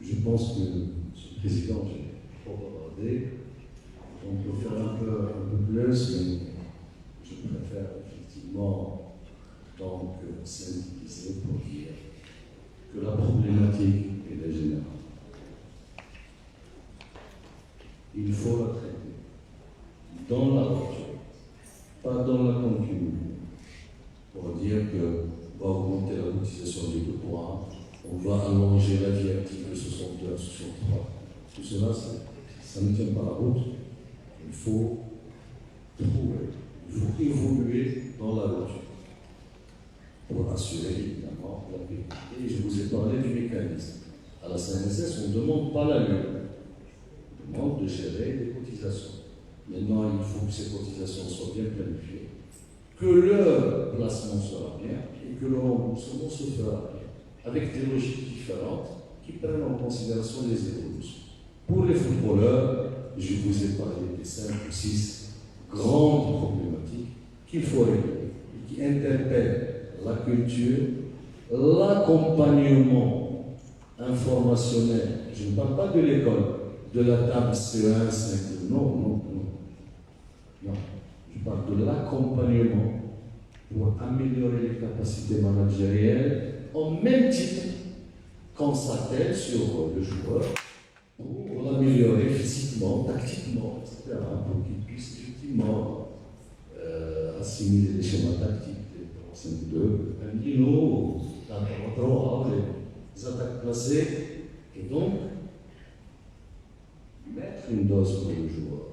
Je pense que, Monsieur le Président, j'ai trop abordé. On peut faire un peu plus, mais je préfère effectivement donc synthétiser pour dire que la problématique est générale. Il faut la traiter dans la voiture, pas dans la continuité, pour dire qu'on va augmenter la cotisation de 2 points, on va allonger la vie active de 62 à 63. Tout cela, ça ne tient pas la route. Il faut trouver, il faut évoluer dans la voiture pour assurer évidemment la pérennité. Et je vous ai parlé du mécanisme. À la CNSS, on ne demande pas la lune, on demande de gérer des cotisations. Maintenant, il faut que ces cotisations soient bien planifiées, que le placement sera bien et que le remboursement se fera bien, avec des logiques différentes qui prennent en considération les évolutions. Pour les footballeurs, je vous ai parlé des 5 ou 6 grandes problématiques qu'il faut régler et qui interpellent la culture, l'accompagnement informationnel. Je ne parle pas de l'école, de la table CE1, CE2, non. Je parle de l'accompagnement pour améliorer les capacités managérielles en même titre qu'on s'attelle sur le joueur pour l'améliorer physiquement, tactiquement, etc., pour qu'il puisse effectivement assimiler les schémas tactiques de un Nino, les attaques placées, et donc mettre une dose pour le joueur,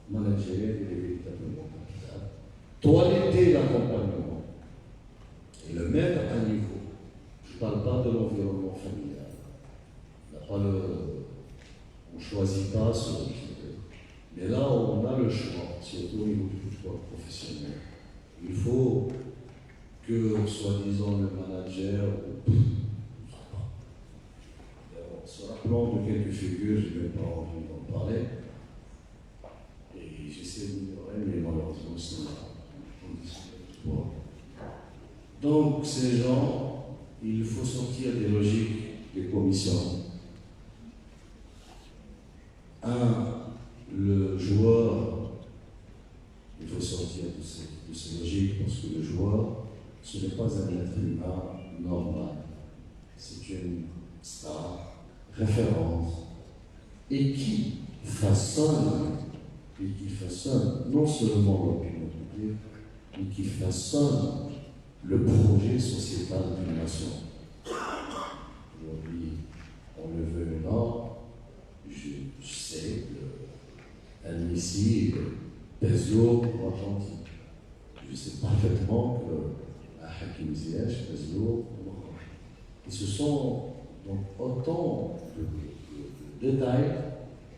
manager les véritablement capital, toiletter l'accompagnement et le mettre à niveau. Je ne parle pas de l'environnement familial. On ne choisit pas ce rythme. Mais là, on a le choix, surtout au niveau du football professionnel. Il faut que que, soi-disant, le manager, se rappelant de quelques figures, je n'ai même pas envie d'en parler, et j'essaie d'ignorer, mais malheureusement, c'est là. Donc, ces gens, il faut sortir des logiques des commissions. Le joueur, il faut sortir de ces logiques parce que le joueur, ce n'est pas un être humain normal. C'est une star, référence, et qui façonne non seulement l'opinion publique, mais qui façonne le projet sociétal d'une nation. Aujourd'hui, on le veut ou non, je sais qu'un missile pèse lourd pour Argentine. Je sais parfaitement qu'un Hakim Ziyech pèse lourd pour Maroc. Et ce sont donc autant de détails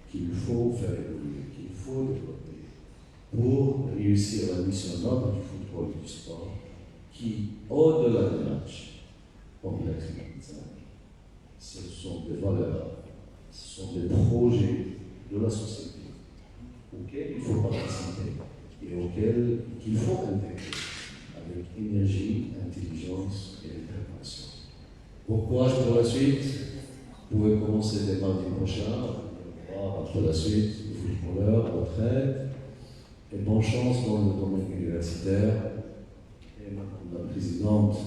qu'il faut faire évoluer, qu'il faut développer pour réussir la mission noble du football et du sport qui, au-delà des matchs complexes, ce sont des valeurs, ce sont des projets de la société auxquels il faut participer et auxquels il faut intégrer avec énergie, intelligence et détermination. Bon courage pour la suite. Vous pouvez commencer dès mardi prochain. Après la suite, le footballeur, retraite. Et bonne chance dans le domaine universitaire. Et Madame la Présidente,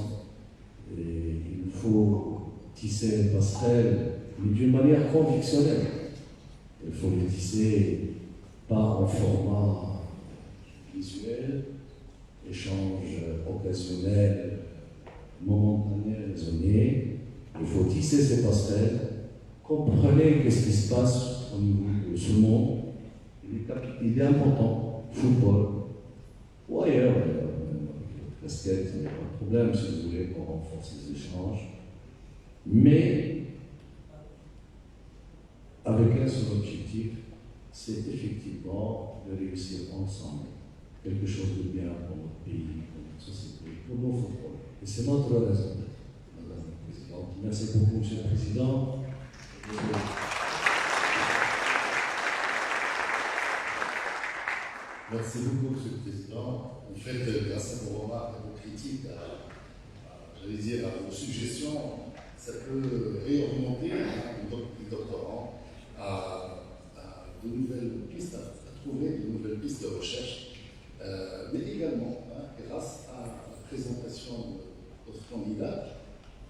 il faut tisser les passerelles, mais d'une manière convictionnelle. Il faut les tisser pas en format visuel, échange occasionnel, momentané, raisonné. Il faut tisser ces passerelles. Comprenez qu'est-ce qui se passe au niveau de ce monde. Il est important, football, ou ailleurs, casquette, il n'y a pas de problème si vous voulez qu'on renforce les échanges. Mais avec un seul objectif, c'est effectivement de réussir ensemble quelque chose de bien pour notre pays, pour notre société, pour nos footballs. Et c'est notre raison d'être, Madame la Présidente. Merci beaucoup, Monsieur le Président. Merci beaucoup, Monsieur le Président. En fait, grâce à vos remarques, à vos critiques, j'allais dire à vos suggestions, ça peut réorienter les doctorants à de nouvelles pistes, à trouver de nouvelles pistes de recherche, mais également, grâce à la présentation de votre candidat,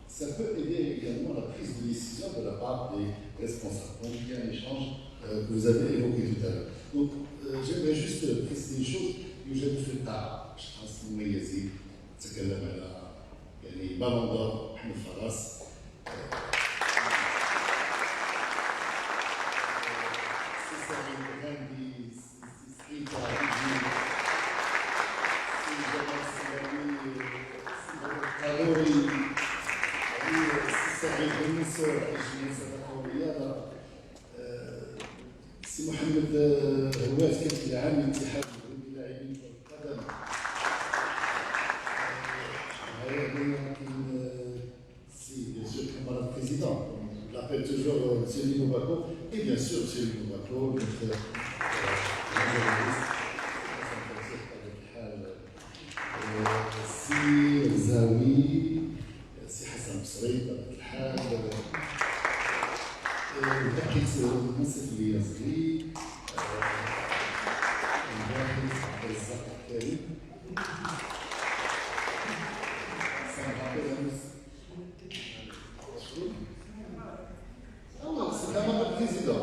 ça peut aider également à la prise de décision de la part des responsables. Donc, il y a un échange que vous avez évoqué tout à l'heure. Donc, j'aimerais juste préciser une chose. يوجد في القاعة أشخاص مميزين تكلم على يعني بالون دور محمد فراس سي محمد هواف كاتب العام للاتحاد الدولي للاعبين كرة القدم. Si, bien sûr, comme le président, on l'appelle toujours M. Lino Bako, et bien sûr, M. Lino Bako, notre journaliste, سي رزاوي سي حسن بصري بطبيعة الحال بقيت المنصف اللي يزري الباحث عبد الرزاق الكريم c'est quand même le président.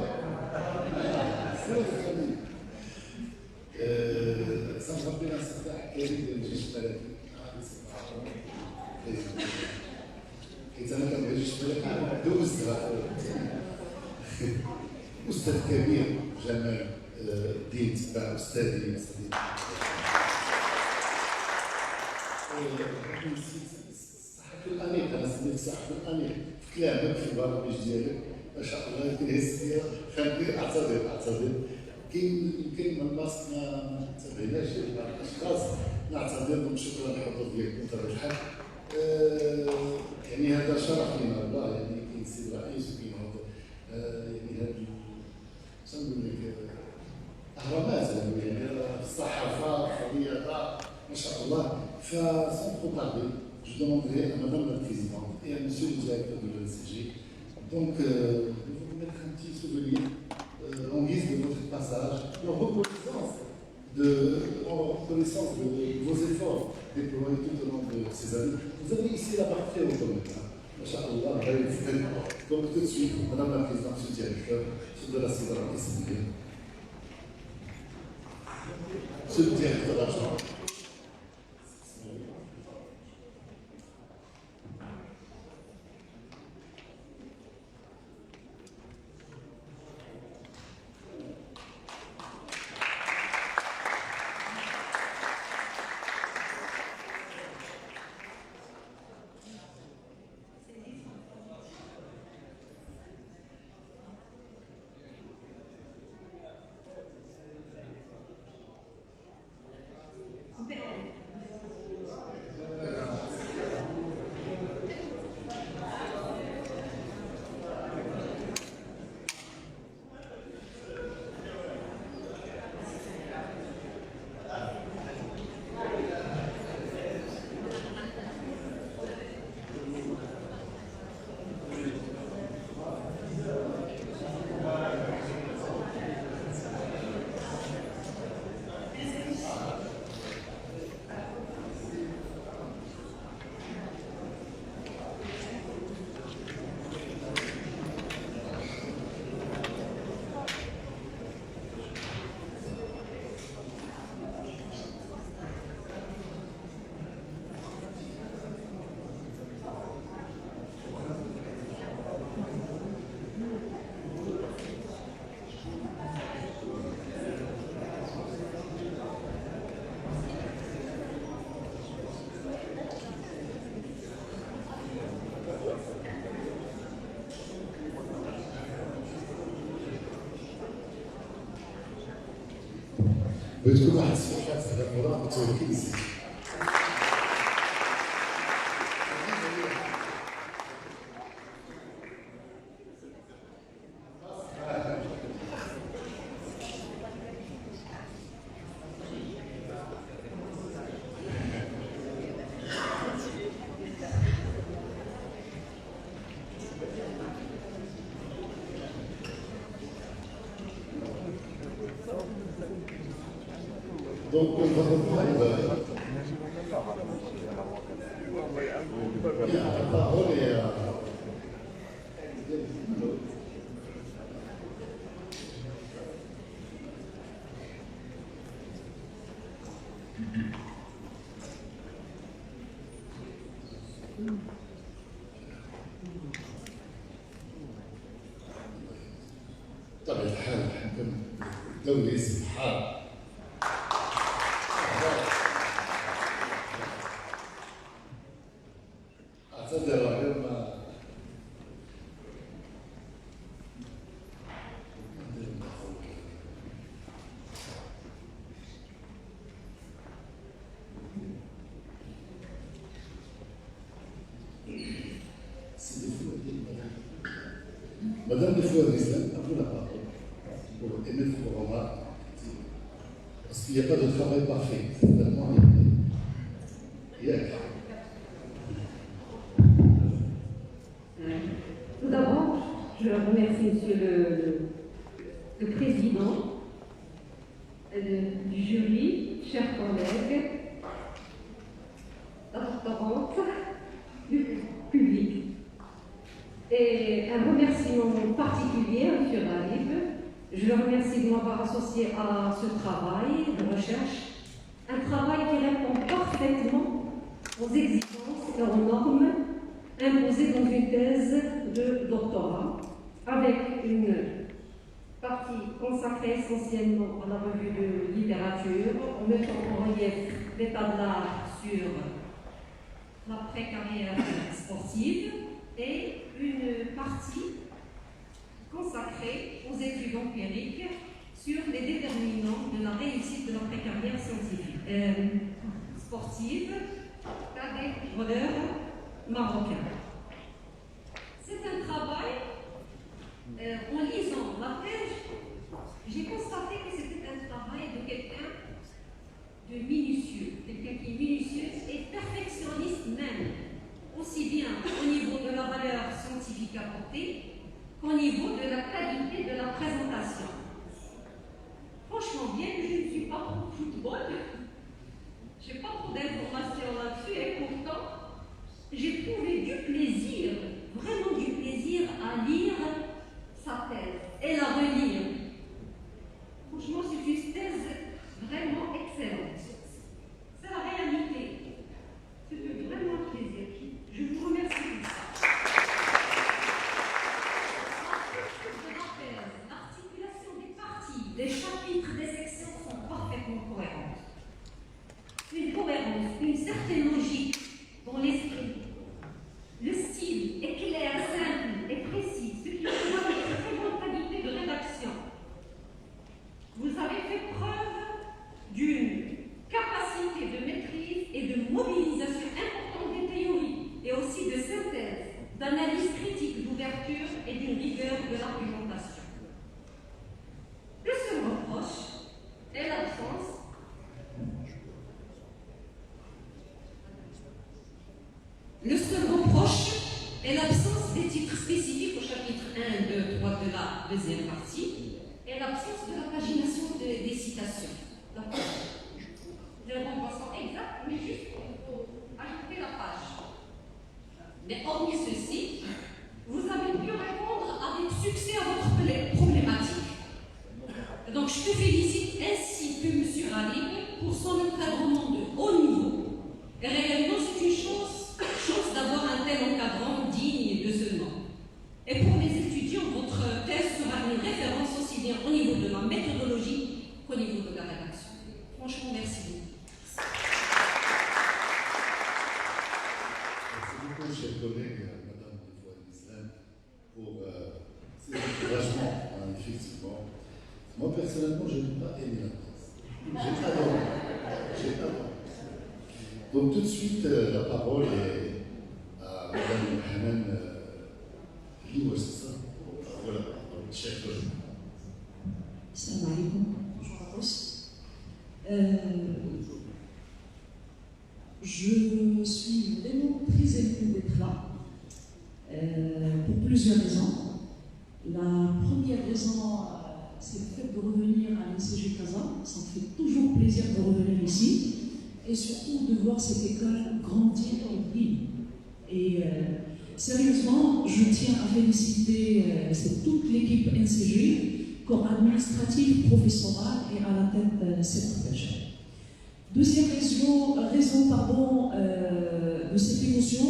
C'est le famille. Ça me rappelle un certain Karim de Jish Malaki. حيت انا كنبغي شي حاجه دوزتها استاذ كبير جمال الدين تبع استاذي صحة الانيق انا سميت صحة الانيق في كلامك في البرامج ديالك ما شاء الله كنهز ليا خليني اعتذر كاين يمكن من الناس ما تابعناش بعض الاشخاص نعتذر لكم، شكرا للحضور ديالكم بطبيعة الحال. يعني هذا شرف لنا والله، يعني كاين السيد الرئيس وكاين يعني هذا تنقول لك اهرامات يعني في الصحافه في الرياضه ما شاء الله. فسون trop tarder, je demanderai à Madame la Présidente et à Monsieur le Directeur de l'ECG donc de vous mettre un petit souvenir en guise de votre passage, en reconnaissance de vos efforts déployés tout au long de ces années. Vous avez ici la partie autonome. Masha'Allah, donc tout de suite, Madame la Présidente, Monsieur le Directeur, Monsieur de la Cédra Essentiel. Monsieur le Directeur d'Argent. بتكون واحد الصفحات على المراقبة والتركيز. Donc, on va reprendre la parole et طبعا الحال الحكم الدولي سبحان Madame de Fouad-Islam, à vous la parole pour émettre vos remarques. Parce qu'il n'y a pas de travail parfait, certainement il y a. Tout d'abord, je remercie Monsieur le Président du jury, chers collègues, doctorantes, du public. Et un remerciement particulier à M. Ghalib. Je le remercie de m'avoir associé à ce travail de recherche, un travail qui répond parfaitement aux exigences et aux normes imposées dans une thèse de doctorat, avec une partie consacrée essentiellement à la revue de littérature, en mettant en relief l'état de l'art sur l'après-carrière sportive, et une partie consacrée aux études empiriques sur les déterminants de la réussite de l'après-carrière scientifique. sportive qu'avec voleurs marocains. C'est un travail, en lisant la thèse, j'ai constaté que c'était un travail de quelqu'un de minutieux, quelqu'un qui est minutieux et perfectionniste même, aussi bien au niveau de la valeur scientifique apportée qu'au niveau de la qualité de la présentation. Franchement, bien que je ne suis pas trop football, je n'ai pas trop d'informations là-dessus et pourtant, j'ai trouvé du plaisir, vraiment du plaisir à lire sa thèse et la relire. Franchement, c'est une thèse vraiment excellente. C'est la réalité. C'était vraiment un plaisir. Je vous remercie pour ça. L'articulation des parties, des chapitres, des sections sont parfaitement cohérentes. Une cohérence, une certaine logique dans l'esprit. Le style est clair, simple et précis, ce qui témoigne une très bonne qualité de rédaction. Vous avez fait preuve d'une capacité de maîtrise et de mobilisation importante des théories et aussi de synthèse, d'analyse critique, d'ouverture et d'une rigueur de l'argumentation. Le seul reproche est l'absence des titres spécifiques au chapitre 1, 2, 3 de la deuxième partie et l'absence de la pagination des citations. Le remplaçant exact, mais juste pour ajouter la page. Mais hormis ceci, vous avez pu répondre avec succès à votre problématique. Donc je te félicite ainsi que M. Ralib pour son encadrement de haut niveau. Et réellement, c'est une chance d'avoir un tel encadrant digne de ce nom. Et pour les étudiants, votre thèse sera une référence aussi bien au niveau de la méthodologie qu'au niveau de la rédaction. Franchement, merci beaucoup. Merci beaucoup, chers collègues, Madame Desfoy-Islam, pour ces encouragements, effectivement. Moi, personnellement, je n'ai pas aimé la thèse. J'ai adoré. Donc, tout de suite, la parole est à Madame Hanan Liwa, c'est ça? Voilà, chers collègues. Salam alaikum, bonjour à tous. Je suis vraiment très émue d'être là pour plusieurs raisons. La première raison, c'est le fait de revenir à l'ICG Casa. Ça me fait toujours plaisir de revenir ici et surtout de voir cette école grandir et vivre. Et sérieusement, je tiens à féliciter toute l'équipe NCG, corps administratif, professoral et à la tête de cette projet. Deuxième raison de cette émotion,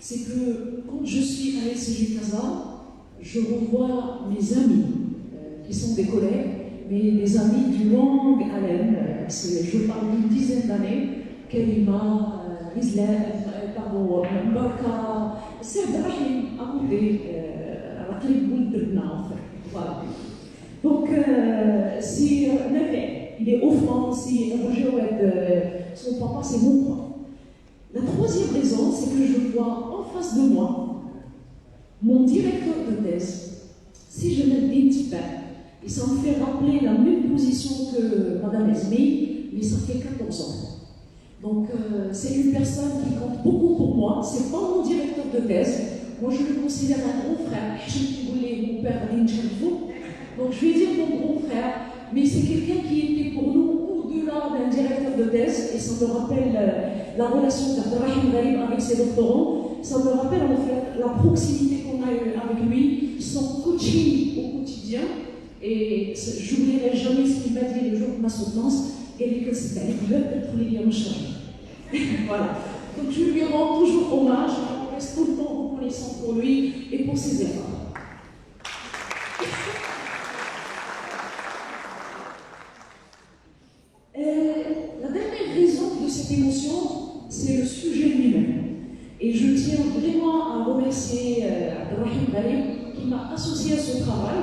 c'est que quand je suis à l'NCG Casa, je revois mes amis, qui sont des collègues, mais des amis d'une longue haleine. Je parle d'une dizaine d'années, Karima, Islam, Barka, c'est Brahim, à côté, à la clé de en fait. Voilà. Donc, si il est offrant, si son papa, c'est mon papa. La troisième raison, c'est que je vois en face de moi mon directeur de thèse. Si je m'identifie pas, et ça me fait rappeler la même position que Mme Esmi, mais ça fait 14 ans. Donc, c'est une personne qui compte beaucoup pour moi. C'est pas mon directeur de thèse. Moi, je le considère un grand frère. Mon père, donc, je vais dire mon grand frère, mais c'est quelqu'un qui était pour nous au-delà d'un directeur de thèse, et ça me rappelle la relation d'Abdelrahim Ghalib avec ses doctorants. Ça me rappelle en fait la proximité qu'on a eue avec lui, son coaching au quotidien. Et je n'oublierai jamais ce qu'il m'a dit le jour de ma soutenance. Et que c'était avec le lien Voilà. Donc je lui rends toujours hommage, on reste tout le temps reconnaissant pour lui et pour ses efforts. La dernière raison de cette émotion, c'est le sujet lui-même. Et je tiens vraiment à remercier Abdelrahim Ghalib qui m'a associé à ce travail,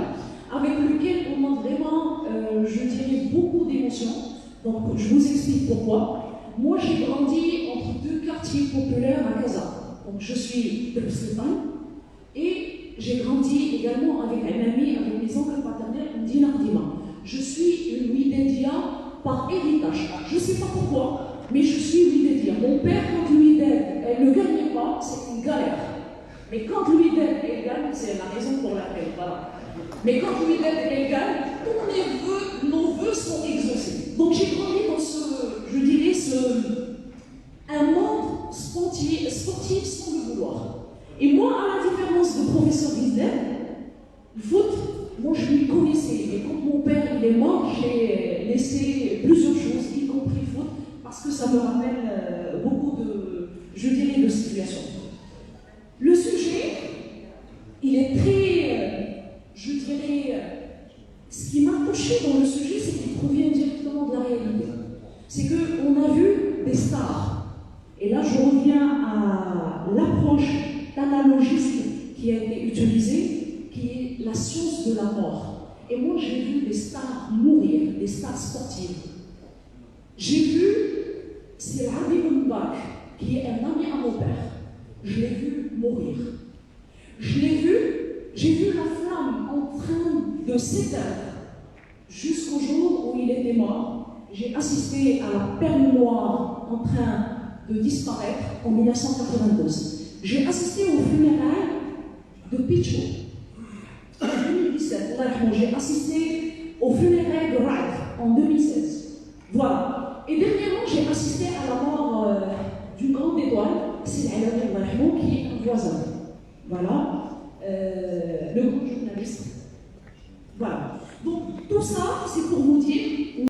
avec lequel on a vraiment, je dirais, beaucoup d'émotions. Donc, je vous explique pourquoi. moi j'ai grandi entre deux quartiers populaires à Casa. Donc je suis de Sultan et j'ai grandi également avec un ami, avec mes oncles paternels, en Dinardima. Je suis une Ouidadia par héritage. Je ne sais pas pourquoi, mais je suis Ouidadia. Mon père, quand Ouidad, elle ne gagnait pas, c'est une galère. Mais quand Ouidad, elle gagne, c'est la raison pour laquelle, voilà. Mais quand Ouidad, elle gagne, tous nos vœux sont exaucés. Donc j'ai grandi dans je dirais, un monde sportif sans le vouloir. Et moi, à la différence de professeur Gisdel, le foot, moi je lui connaissais. Et quand mon père il est mort, j'ai laissé plusieurs choses, y compris le foot, parce que ça me rappelle beaucoup de situations. Le sujet, il est très, je dirais, ce qui m'a touché dans le sujet, c'est qu'il provient directement de la réalité. C'est qu'on a vu des stars. Et là, je reviens à l'approche analogique qui a été utilisée, qui est la science de la mort. Et moi, j'ai vu des stars mourir, des stars sportives. J'ai vu, c'est Abi Mbak, qui est un ami à mon père. Je l'ai vu mourir. J'ai vu la flamme en train de s'éteindre jusqu'au jour où il était mort. J'ai assisté à la perle noire en train de disparaître en 1992. J'ai assisté aux funérailles de Pichot en 2017. J'ai assisté aux funérailles de Raif en 2016. Voilà. Et dernièrement, j'ai assisté à la mort d'une grande étoile, c'est Alain qui est un voisin. Voilà. Le grand journaliste. Voilà. Donc, tout ça, c'est pour vous dire